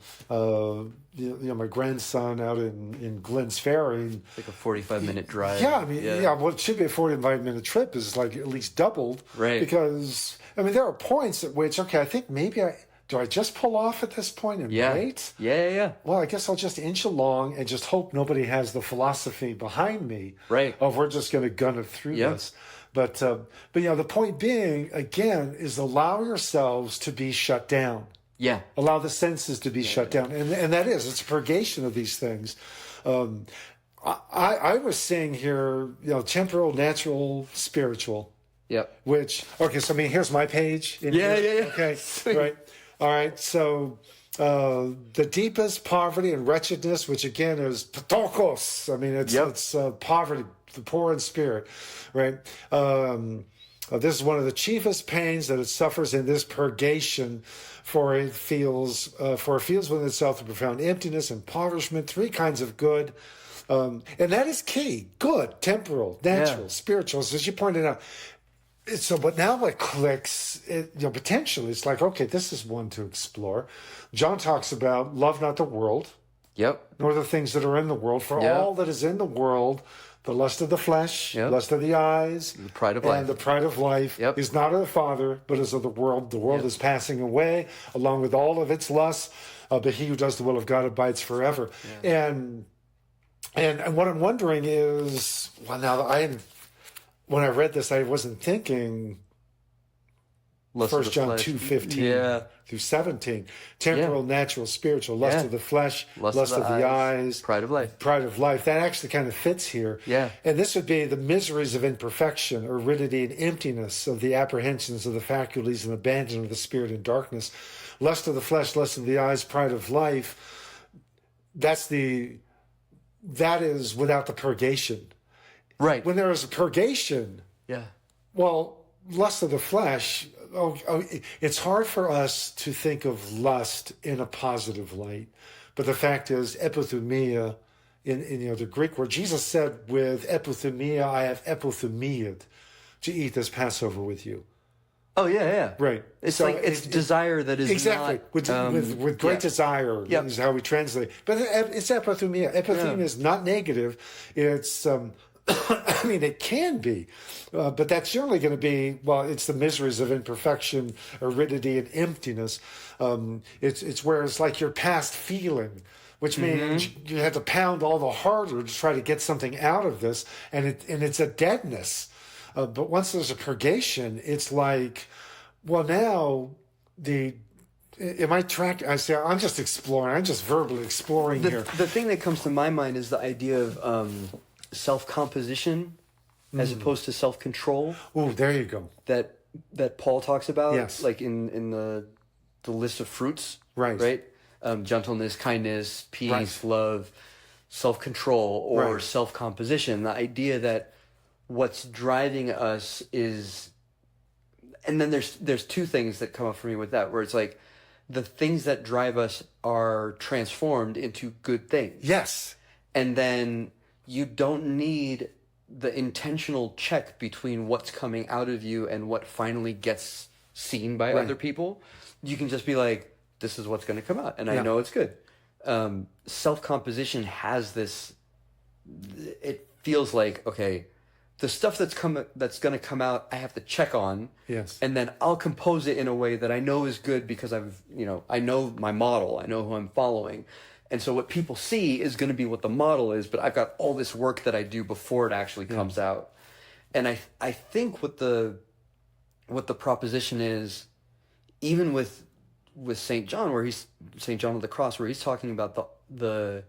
grandson out in Glenn's Ferry. It's like a 45-minute drive. Yeah, well, it should be a 45-minute trip is like at least doubled. Right. Because, there are points at which, I think maybe do I just pull off at this point and wait? Yeah. Well, I guess I'll just inch along and just hope nobody has the philosophy behind me. Right. Of we're just going to gun it through this. But the point being, again, is allow yourselves to be shut down. Yeah. Allow the senses to be shut down. And that is, it's a purgation of these things. I was saying here, temporal, natural, spiritual. Yep. Which, so here's my page. Yeah. Okay, right. All right, so the deepest poverty and wretchedness, which again is patokos. It's poverty, the poor in spirit, right? This is one of the chiefest pains that it suffers in this purgation, for it feels within itself the profound emptiness, impoverishment, three kinds of good, and that is key: good, temporal, natural, spiritual. As you pointed out. But now it clicks. Potentially, it's like, okay, this is one to explore. John talks about love not the world, nor the things that are in the world. For all that is in the world, the lust of the flesh, lust of the eyes, the pride of and the pride of life is not of the Father, but is of the world. The world is passing away, along with all of its lusts. But he who does the will of God abides forever. Yeah. And what I'm wondering is, when I read this, I wasn't thinking 1 John 2:15 through 17. Temporal, natural, spiritual, lust of the flesh, lust of the eyes, pride of life. Pride of life. That actually kind of fits here. Yeah. And this would be the miseries of imperfection, aridity and emptiness of the apprehensions of the faculties and abandonment of the spirit in darkness. Lust of the flesh, lust of the eyes, pride of life. That is without the purgation. Right. When there is a purgation, lust of the flesh, it's hard for us to think of lust in a positive light. But the fact is, epithumia, in the Greek word, Jesus said with epithumia, I have epithemiad to eat this Passover with you. Oh, yeah. Right. It's it's desire that is exactly. not... With great desire is how we translate. But it's epithumia. Epithumia is not negative. It's... it can be, but that's generally going to be, it's the miseries of imperfection, aridity, and emptiness. It's where it's like your past feeling, which means you have to pound all the harder to try to get something out of this, and it's a deadness. But once there's a purgation, it's like, now am I tracking? I say I'm just exploring. I'm just verbally exploring here. The thing that comes to my mind is the idea of self-composition as opposed to self-control. Oh, there you go. That Paul talks about, like in the list of fruits, right? Gentleness, kindness, peace, love, self-control, or self-composition. The idea that what's driving us is, and then there's two things that come up for me with that, where it's like the things that drive us are transformed into good things. Yes, and then you don't need the intentional check between what's coming out of you and what finally gets seen by other people. You can just be like, this is what's going to come out, and I know it's good. Self-composition has it feels like, okay, the stuff that's going to come out, I have to check on. Yes. And then I'll compose it in a way that I know is good because I know my model, I know who I'm following. And so what people see is going to be what the model is, but I've got all this work that I do before it actually comes out. And I think what the proposition is, even with St. John, St. John of the Cross, where he's talking about the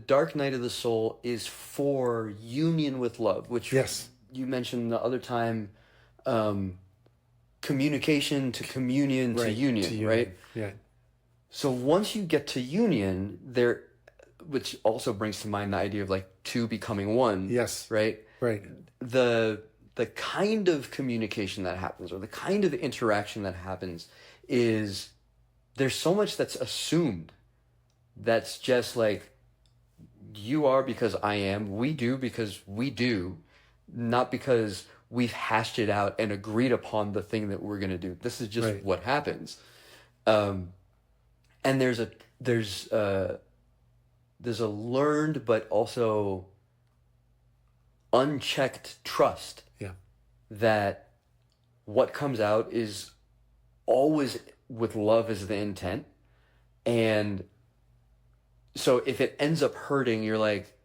dark night of the soul is for union with love, which you mentioned the other time, communication to communion to union, right? Yeah. So once you get to union, which also brings to mind the idea of like two becoming one. Yes. Right? Right. The kind of communication that happens, or the kind of interaction that happens, is there's so much that's assumed. That's just like, you are because I am, we do because we do, not because we've hashed it out and agreed upon the thing that we're going to do. This is just what happens. And there's a learned but also unchecked trust that what comes out is always with love as the intent. And so if it ends up hurting, you're like,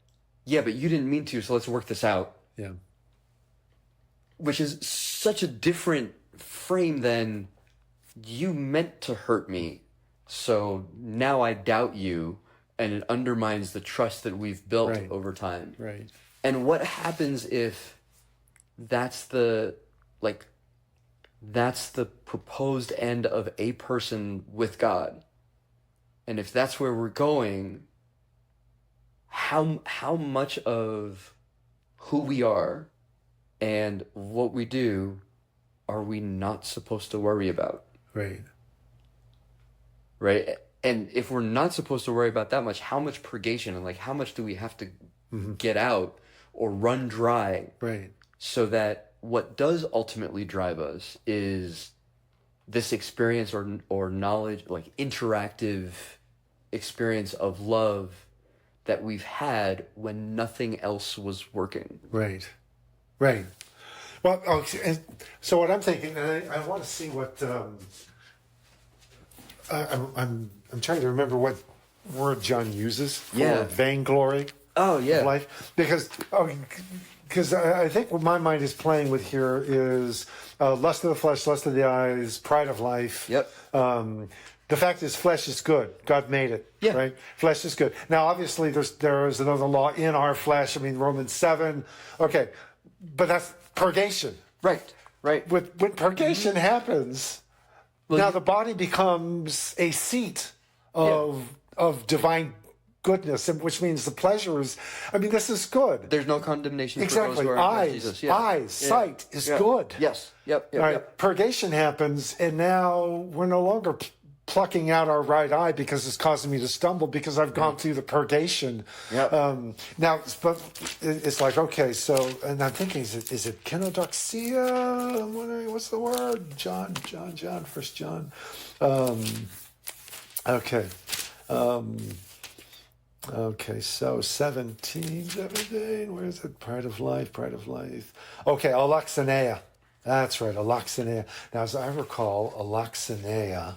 yeah, but you didn't mean to, so let's work this out. Yeah. Which is such a different frame than, you meant to hurt me, so now I doubt you, and it undermines the trust that we've built over time. Right. And what happens if that's the proposed end of a person with God? And if that's where we're going, how much of who we are and what we do are we not supposed to worry about? Right. Right? And if we're not supposed to worry about that much, how much purgation and like how much do we have to get out or run dry? Right. So that what does ultimately drive us is this experience or knowledge, like interactive experience of love that we've had when nothing else was working. Right. Right. Well, okay, and so what I'm thinking, and I want to see what I'm trying to remember what word John uses for vainglory. Oh yeah, of life, because I think what my mind is playing with here is lust of the flesh, lust of the eyes, pride of life. Yep. The fact is, flesh is good. God made it. Yeah. Right. Flesh is good. Now, obviously, there is another law in our flesh. I mean, Romans 7. Okay, but that's purgation. Right. Right. When purgation happens, now the body becomes a seat of divine goodness, which means the pleasures. I mean, this is good. There's no condemnation Exactly. for those who are in Jesus. Eyes, sight is good. Yes. Yep. All right. Purgation happens, and now we're no longer plucking out our right eye because it's causing me to stumble because I've gone through the purgation. Yep. Now, but it's like, okay, so, and I'm thinking, is it kenodoxia? I'm wondering, what's the word? John, 1 John. Okay. Okay, so 17, where is it? Pride of life. Okay, alaxaneia. That's right, alaxaneia. Now, as I recall, alaxaneia.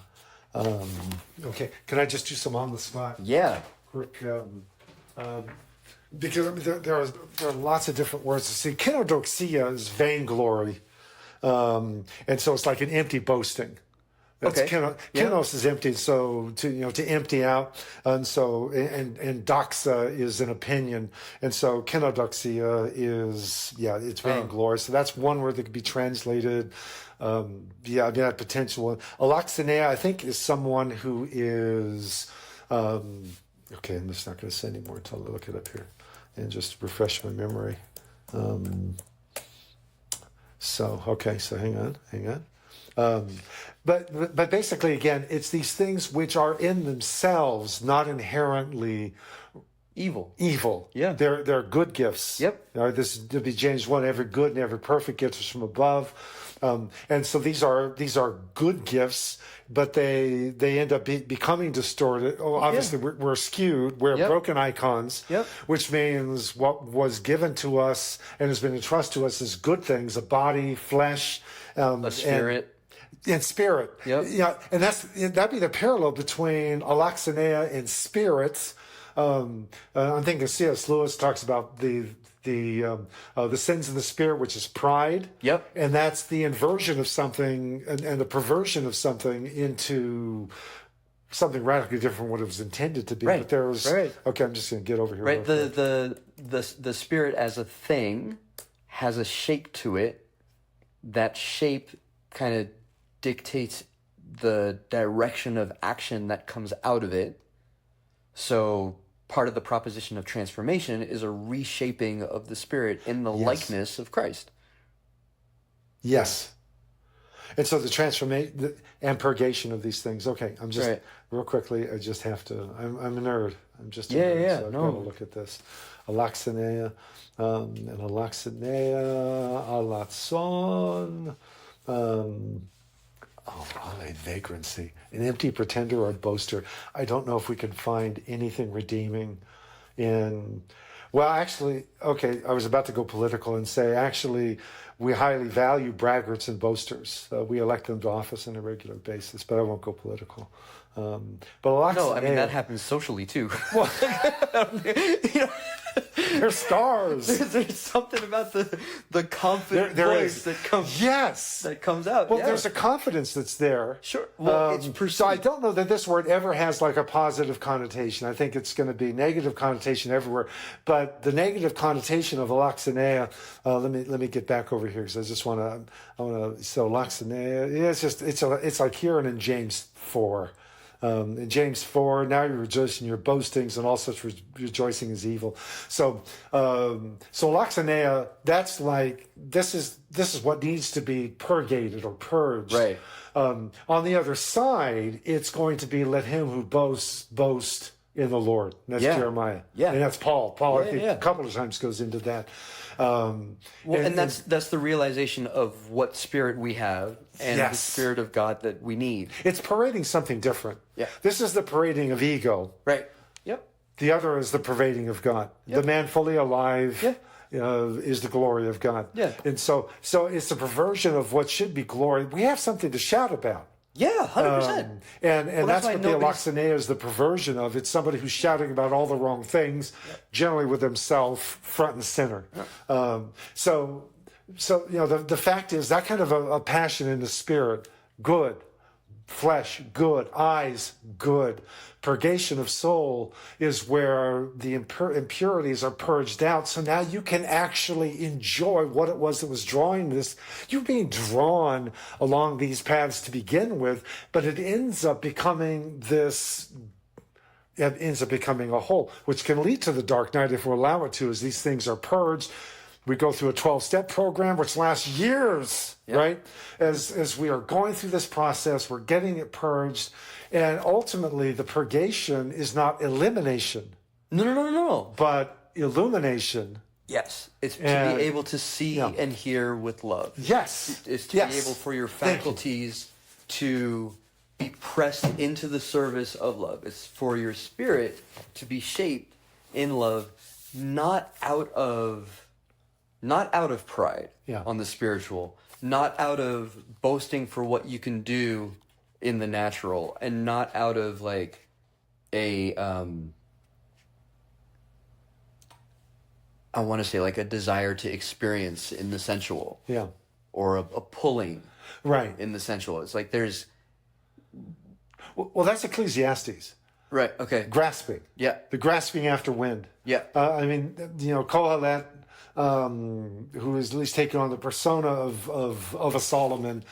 Okay, can I just do some on the spot? Yeah. Quick, because I mean, there are lots of different words to see. Kenodoxia is vainglory, and so it's like an empty boasting. That's kenos is empty, so to empty out, and so and doxa is an opinion, and so kenodoxia is it's vainglory. So that's one word that could be translated. I mean, that potential one. Alaxaneia, I think, is someone who is okay. I'm just not going to say anymore until I look it up here and just refresh my memory. So hang on. But basically, again, it's these things which are in themselves not inherently evil. Yeah, they're good gifts. Yep. This to be James 1. Every good and every perfect gift is from above. And so these are good gifts, but they end up becoming distorted. Oh, obviously, we're skewed. We're broken icons, which means what was given to us and has been entrusted to us is good things: a body, flesh, A spirit. and spirit. Yeah, and that'd be the parallel between alaxanea and spirits. I'm thinking C.S. Lewis talks about the sins of the spirit, which is pride. And that's the inversion of something and the perversion of something into something radically different from what it was intended to be. But there's okay. I'm just going to get over here. Right. The spirit as a thing has a shape to it. That shape kind of dictates the direction of action that comes out of it. So part of the proposition of transformation is a reshaping of the spirit in the likeness of Christ. Yes. And so the transformation and purgation of these things. Okay, I'm just real quickly. I just have to. I'm a nerd. I'm just a nerd, so I've got to look at this. Alaxanea, and alaxanea, alatson. A vagrancy, an empty pretender or a boaster. I don't know if we can find anything redeeming in. Well, actually, okay, I was about to go political and say, actually, we highly value braggarts and boasters. We elect them to office on a regular basis, but I won't go political. But no, I mean, that happens socially too. Well, they're stars. There's something about the confident voice that comes out. Well, there's a confidence that's there. Sure. Well, it's perceived. So I don't know that this word ever has like a positive connotation. I think it's going to be negative connotation everywhere. But the negative connotation of alaxanea. Let me get back over here because I just want to. So alaxanea. Yeah, it's like here and in James 4. In James 4, now you rejoice in your boastings, and all such rejoicing is evil. So alaxanea, that's like this is what needs to be purgated or purged. Right. On the other side, it's going to be let him who boast in the Lord. And that's Jeremiah. Yeah. And that's Paul. Paul, I think, a couple of times goes into that. And that's the realization of what spirit we have and the spirit of God that we need. It's parading something different. Yeah. This is the parading of ego. Right. Yep. The other is the pervading of God. Yep. The man fully alive is the glory of God. Yeah. And so it's the perversion of what should be glory. We have something to shout about. Yeah, 100%. And that's what the alaxanea is the perversion of. It's somebody who's shouting about all the wrong things, generally with himself front and center. So the fact is that kind of a passion in the spirit, good. Flesh, good. Eyes, good. Purgation of soul is where the impurities are purged out. So now you can actually enjoy what it was that was drawing this. You're being drawn along these paths to begin with, but it ends up becoming a whole, which can lead to the dark night if we allow it to, as these things are purged. We go through a 12-step program, which lasts years, right? As we are going through this process, we're getting it purged. And ultimately, the purgation is not elimination. No. But illumination. Yes. It's to be able to see and hear with love. Yes. It's to be able for your faculties to be pressed into the service of love. It's for your spirit to be shaped in love, not out of pride on the spiritual, not out of boasting for what you can do in the natural, and not out of like a I want to say like a desire to experience in the sensual, or a pulling in the sensual. It's like there's that's Ecclesiastes. Right. Okay. Grasping. Yeah. The grasping after wind. Yeah. I mean, Kohelet, who is at least taking on the persona of a Solomon.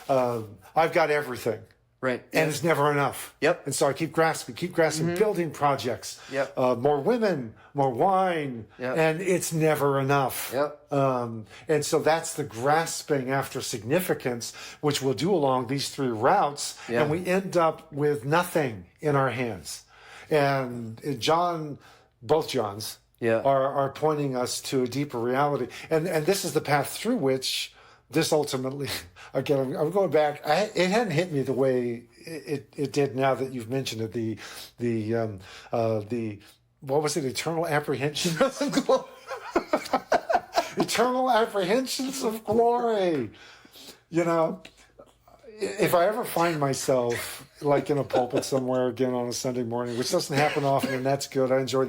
I've got everything. Right. And it's never enough. Yep. And so I keep grasping, building projects. Yep. More women, more wine. Yep. And it's never enough. Yep. And so that's the grasping after significance, which we'll do along these three routes. Yeah. And we end up with nothing in our hands. And both Johns, are pointing us to a deeper reality. And this is the path through which this ultimately, again, I'm going back. It hadn't hit me the way it did now that you've mentioned it. The what was it? Eternal apprehensions. Eternal apprehensions of glory. You know, if I ever find myself like in a pulpit somewhere again on a Sunday morning, which doesn't happen often, and that's good. I enjoy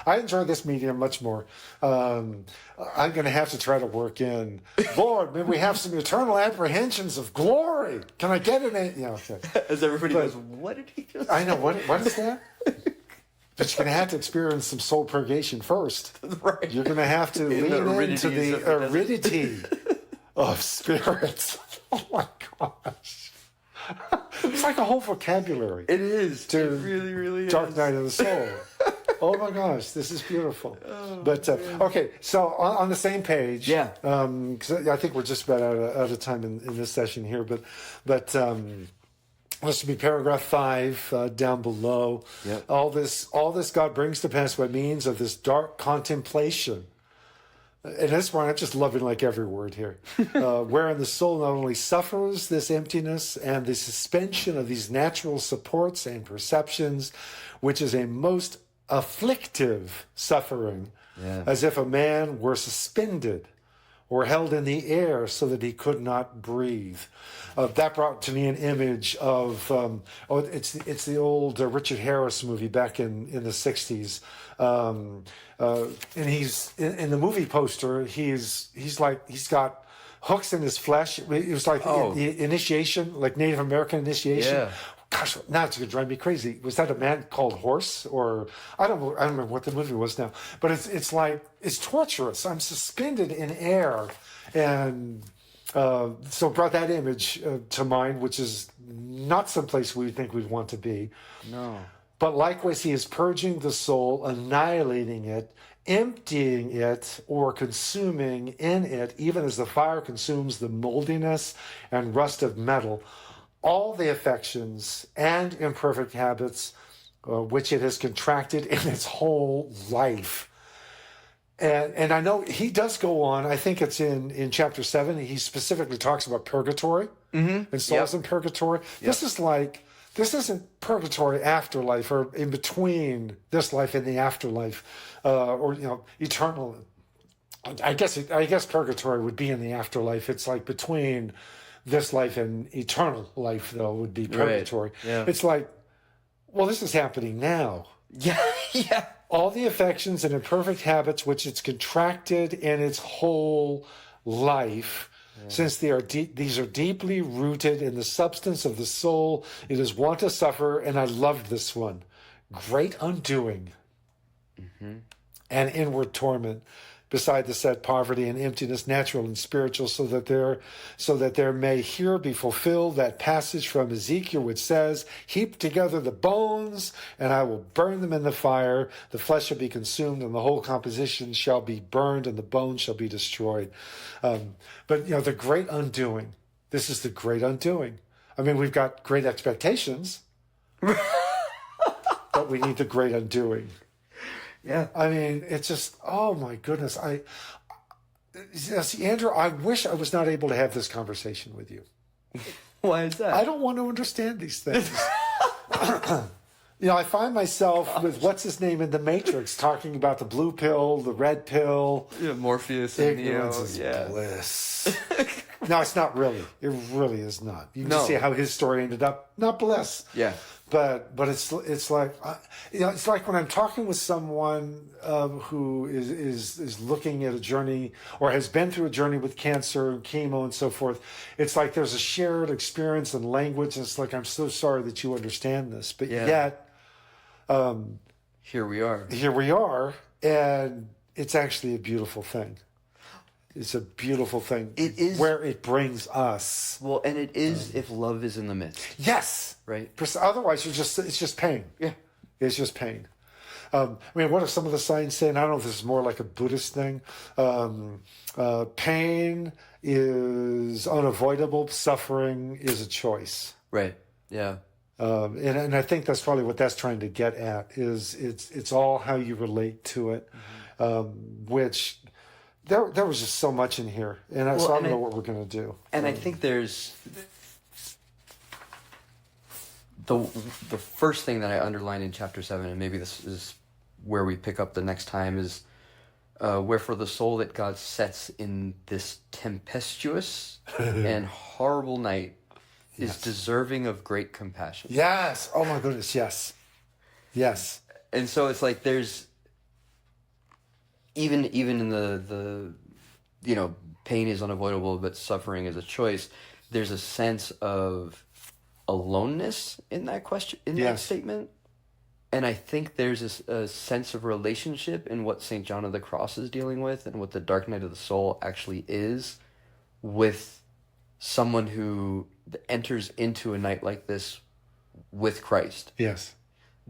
I enjoy this medium much more. I'm going to have to try to work in, Lord, may we have some eternal apprehensions of glory. Can I get it? Yeah, okay. As everybody goes, what did he just say? I know, what is that? But you're going to have to experience some soul purgation first. Right. You're going to have to lean into the aridity of spirits. Oh my gosh. It's like a whole vocabulary. It is. To it really, really Dark is. Night of the Soul. Oh my gosh, this is beautiful. But okay, so on the same page, Yeah. 'cause I think we're just about out of time in this session here, but this will be paragraph 5 down below. Yep. All this God brings to pass by means of this dark contemplation. And that's why I'm just loving like every word here. Wherein the soul not only suffers this emptiness and the suspension of these natural supports and perceptions, which is a most afflictive suffering, as if a man were suspended or held in the air so that he could not breathe. That brought to me an image of it's the old Richard Harris movie back in the 60s, and he's in the movie poster. He's got hooks in his flesh. It was like the initiation, like Native American initiation. Yeah. Gosh, now it's going to drive me crazy. Was that a man called Horse, or I don't remember what the movie was now. But it's like it's torturous. I'm suspended in air, and so brought that image to mind, which is not someplace we would think we'd want to be. No. But likewise, he is purging the soul, annihilating it, emptying it, or consuming in it, even as the fire consumes the moldiness and rust of metal, all the affections and imperfect habits which it has contracted in its whole life. And I know he does go on, I think it's in chapter 7, he specifically talks about purgatory and souls in purgatory. This isn't purgatory afterlife or in between this life and the afterlife, or eternal. I guess purgatory would be in the afterlife. It's like between this life and eternal life, though, would be purgatory. Right. Yeah. It's like, well, this is happening now. Yeah. All the affections and imperfect habits which it's contracted in its whole life, since these are deeply rooted in the substance of the soul, it is wont to suffer, and I loved this one, great undoing and inward torment, beside the said poverty and emptiness, natural and spiritual, so that there may here be fulfilled that passage from Ezekiel which says, heap together the bones, and I will burn them in the fire. The flesh shall be consumed, and the whole composition shall be burned, and the bones shall be destroyed. But the great undoing. This is the great undoing. I mean, we've got great expectations, but we need the great undoing. Yeah. I mean, it's just, oh my goodness. See, Andrew, I wish I was not able to have this conversation with you. Why is that? I don't want to understand these things. I find myself with what's his name in the Matrix talking about the blue pill, the red pill. Yeah, Morpheus and Ignorance Neo. is Yeah. bliss. No, it's not really. It really is not. You can see how his story ended up. Not bliss. Yeah. But it's like it's like when I'm talking with someone who is looking at a journey or has been through a journey with cancer and chemo and so forth. It's like there's a shared experience and language. And it's like, I'm so sorry that you understand this, but yet here we are. Here we are, and it's actually a beautiful thing. It's a beautiful thing. It is where it brings us. Well, and it is if love is in the midst. Yes. Right. Otherwise, it's just pain. Yeah. It's just pain. I mean, what are some of the signs saying? I don't know if this is more like a Buddhist thing. Pain is unavoidable. Suffering is a choice. Right. Yeah. And I think that's probably what that's trying to get at. Is it's all how you relate to it, which. there was just so much in here, and so I don't know what we're going to do. And I think there's the first thing that I underlined in chapter 7, and maybe this is where we pick up the next time, is wherefore the soul that God sets in this tempestuous and horrible night is deserving of great compassion. Yes. Oh my goodness. Yes. Yes. And so it's like there's even in the pain is unavoidable, but suffering is a choice. There's a sense of aloneness in that question, in that statement. And I think there's a sense of relationship in what St. John of the Cross is dealing with and what the dark night of the soul actually is, with someone who enters into a night like this with Christ. Yes.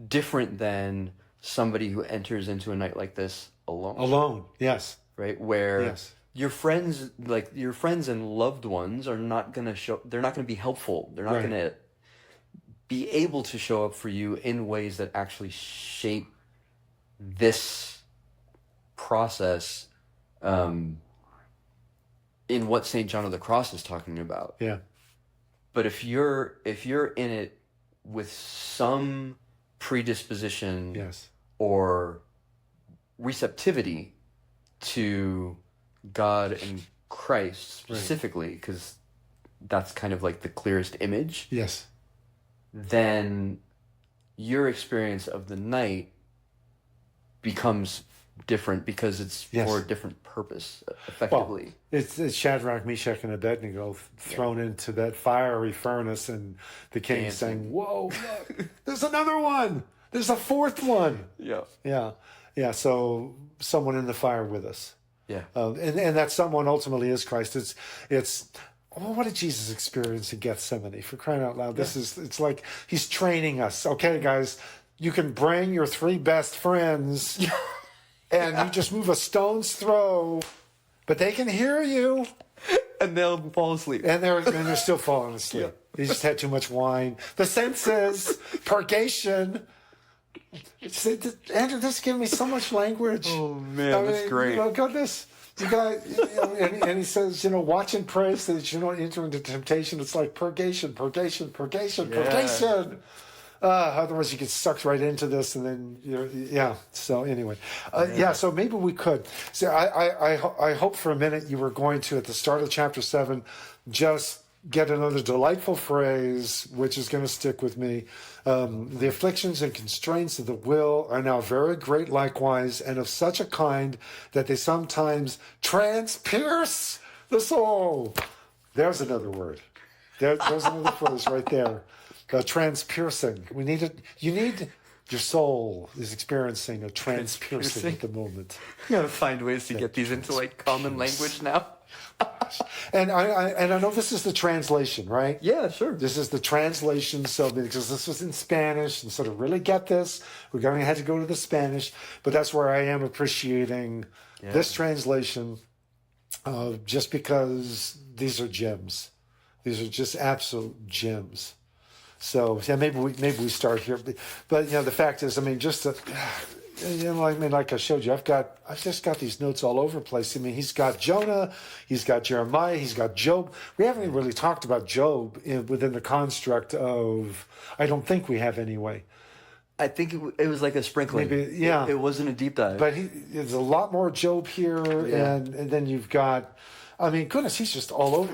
Different than somebody who enters into a night like this alone. Alone. Yes. Right? Where your friends and loved ones are not going to show, they're not going to be helpful. They're not going to be able to show up for you in ways that actually shape this process in what St. John of the Cross is talking about. Yeah. But if you're in it with some predisposition or receptivity to God and Christ specifically, because that's kind of like the clearest image. Yes. Then your experience of the night becomes different because it's for a different purpose, effectively. Well, it's Shadrach, Meshach, and Abednego thrown into that fiery furnace, and the king saying, "Whoa, look, there's another one. There's a fourth one." Yeah. So someone in the fire with us. Yeah. And that someone ultimately is Christ. It's. Well, what did Jesus experience in Gethsemane? For crying out loud, it's like he's training us. Okay, guys, you can bring your 3 best friends and you just move a stone's throw, but they can hear you. And they'll fall asleep. And they're still falling asleep. He just had too much wine. The senses, purgation. Andrew, this is giving me so much language. Oh, man, that's great. Goodness. You guys, and he says, watch and pray so that you don't enter into temptation. It's like purgation. Otherwise, you get sucked right into this, and then So anyway, So maybe we could. So I hope for a minute you were going to, at the start of chapter 7, just get another delightful phrase, which is going to stick with me. The afflictions and constraints of the will are now very great likewise, and of such a kind that they sometimes transpierce the soul. There's another word. There's another phrase right there. Transpiercing. We need it. Your soul is experiencing a transpiercing at the moment. You gotta find ways to get these into like common language now. And I know this is the translation, right? Yeah, sure. This is the translation, so because this was in Spanish, and so to really get this, we're going to have to go to the Spanish. But that's where I am appreciating this translation, just because these are gems. These are just absolute gems. So maybe we start here. But the fact is, just like I showed you, I've just got these notes all over the place. He's got Jonah, he's got Jeremiah, he's got Job. We haven't even really talked about Job within the construct of. I don't think we have anyway. I think it was like a sprinkling. Maybe, it wasn't a deep dive. But there's a lot more Job here, and then you've got. Goodness, he's just all over.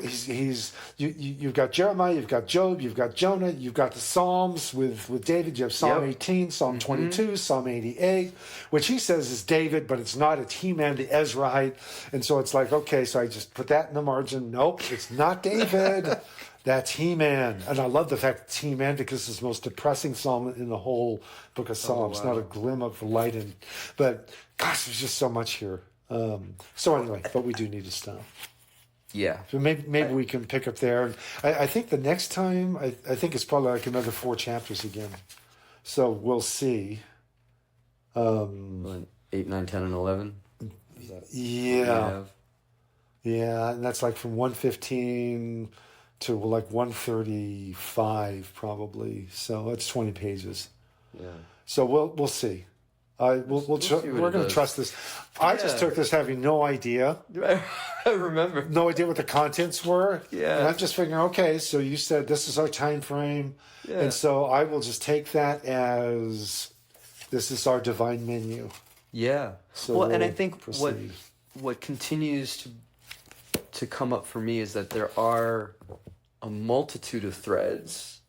You've got Jeremiah, you've got Job, you've got Jonah, you've got the Psalms with David. You have Psalm 18, Psalm 22, Psalm 88, which he says is David, but it's not. It's He-Man, the Ezrahite. And so it's like, okay, so I just put that in the margin. Nope, it's not David. That's He-Man. And I love the fact it's He-Man because it's the most depressing psalm in the whole book of Psalms. Not a glimmer of light in. But gosh, there's just so much here. So anyway, but we do need to stop. Yeah. So maybe we can pick up there. I think the next time, I think it's probably like another 4 chapters again. So we'll see. 8, 9, 10, and 11? Yeah, and that's like from 115 to like 135 probably. So that's 20 pages. Yeah. So we'll see. We're see what going it to does. trust this. I just took this having no idea. I remember. No idea what the contents were. Yeah. And I'm just figuring, okay, so you said this is our time frame. Yeah. And so I will just take that as this is our divine menu. Yeah. So well, and I we'll think proceed. what continues to come up for me is that there are a multitude of threads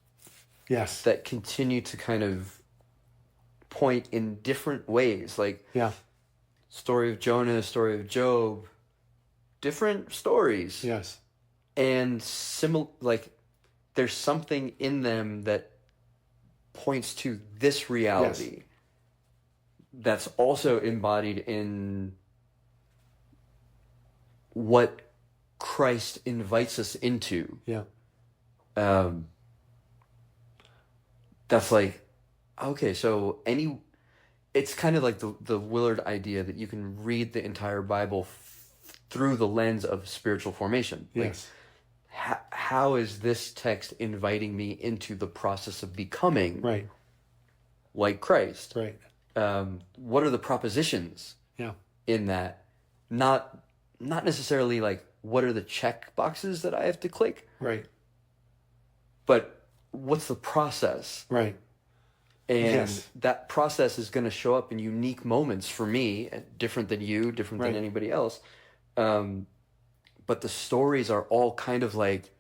Yes. that continue to kind of point in different ways. Like Yeah. story of Jonah, story of Job, different stories. Yes. And like there's something in them that points to this reality that's also embodied in what Christ invites us into. Yeah. That's like, okay, so it's kind of like the Willard idea that you can read the entire Bible through the lens of spiritual formation. Like, Yes. how is this text inviting me into the process of becoming Right. like Christ? Right. What are the propositions Yeah. in that? Not necessarily like what are the check boxes that I have to click, Right. but what's the process? Right. And Yes. that process is going to show up in unique moments for me, different than you, different Right. than anybody else. But the stories are all kind of like...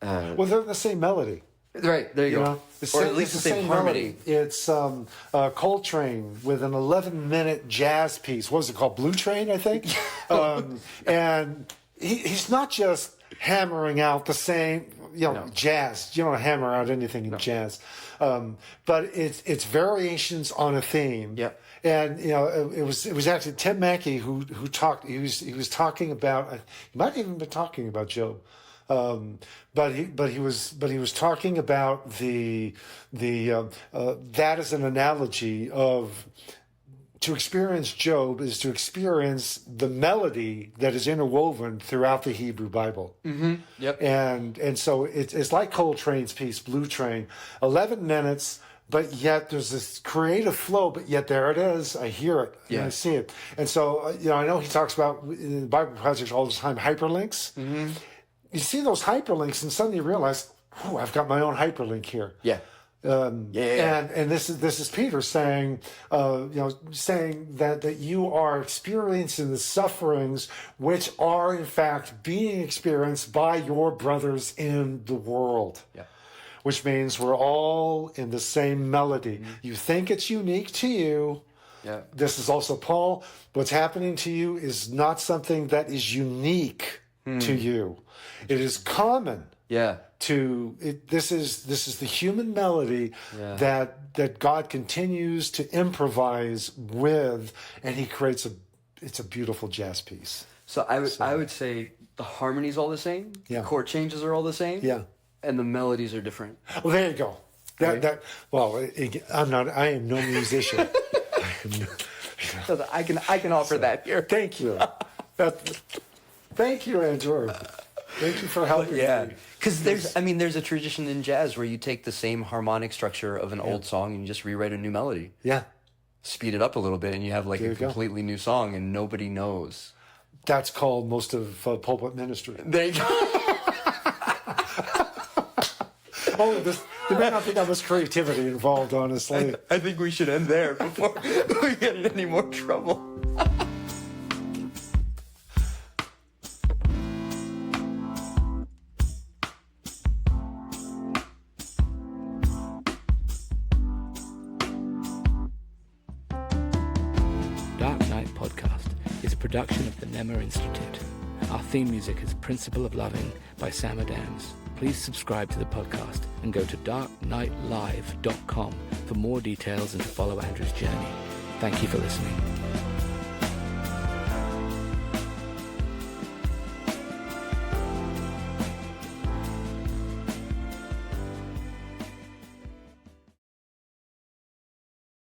Well, they're the same melody. right, there you go. know, Or at least the same harmony. melody. It's Coltrane with an 11-minute jazz piece. What was it called? Blue Train, I think. And he's not just hammering out the same, jazz. You don't hammer out anything in jazz, but it's variations on a theme. Yep. And it was actually Tim Mackey who talked. He was talking about. He might have even been talking about Job. But he was talking about that as an analogy of to experience Job is to experience the melody that is interwoven throughout the Hebrew Bible. Mm-hmm. Yep. And so it's like Coltrane's piece, Blue Train, 11 minutes, but yet there's this creative flow, but yet there it is. I hear it. Yeah. And I see it. And so, I know he talks about in the Bible Project all the time, hyperlinks. Mm-hmm. You see those hyperlinks and suddenly you realize, oh, I've got my own hyperlink here. Yeah. And this is Peter saying, saying that you are experiencing the sufferings which are in fact being experienced by your brothers in the world. Yeah. Which means we're all in the same melody. Mm-hmm. You think it's unique to you. Yeah. This is also Paul. What's happening to you is not something that is unique to you. It is common. Yeah. This is the human melody that God continues to improvise with, and He creates it's a beautiful jazz piece. So I would say the harmony's all the same. Yeah. The chord changes are all the same. Yeah. And the melodies are different. Well, there you go. I am no musician. So I can offer that here. Thank you. Thank you, Andrew. Thank you for helping me. Because there's a tradition in jazz where you take the same harmonic structure of an old song and you just rewrite a new melody. Yeah. Speed it up a little bit and you have like a completely new song and nobody knows. That's called most of pulpit ministry. There you go. There may not be that much creativity involved, honestly. I think we should end there before we get in any more trouble. Dark Night Podcast is a production of the Nemmer Institute. Our theme music is Principle of Loving by Sam Adams. Please subscribe to the podcast and go to darknightlive.com for more details and to follow Andrew's journey. Thank you for listening.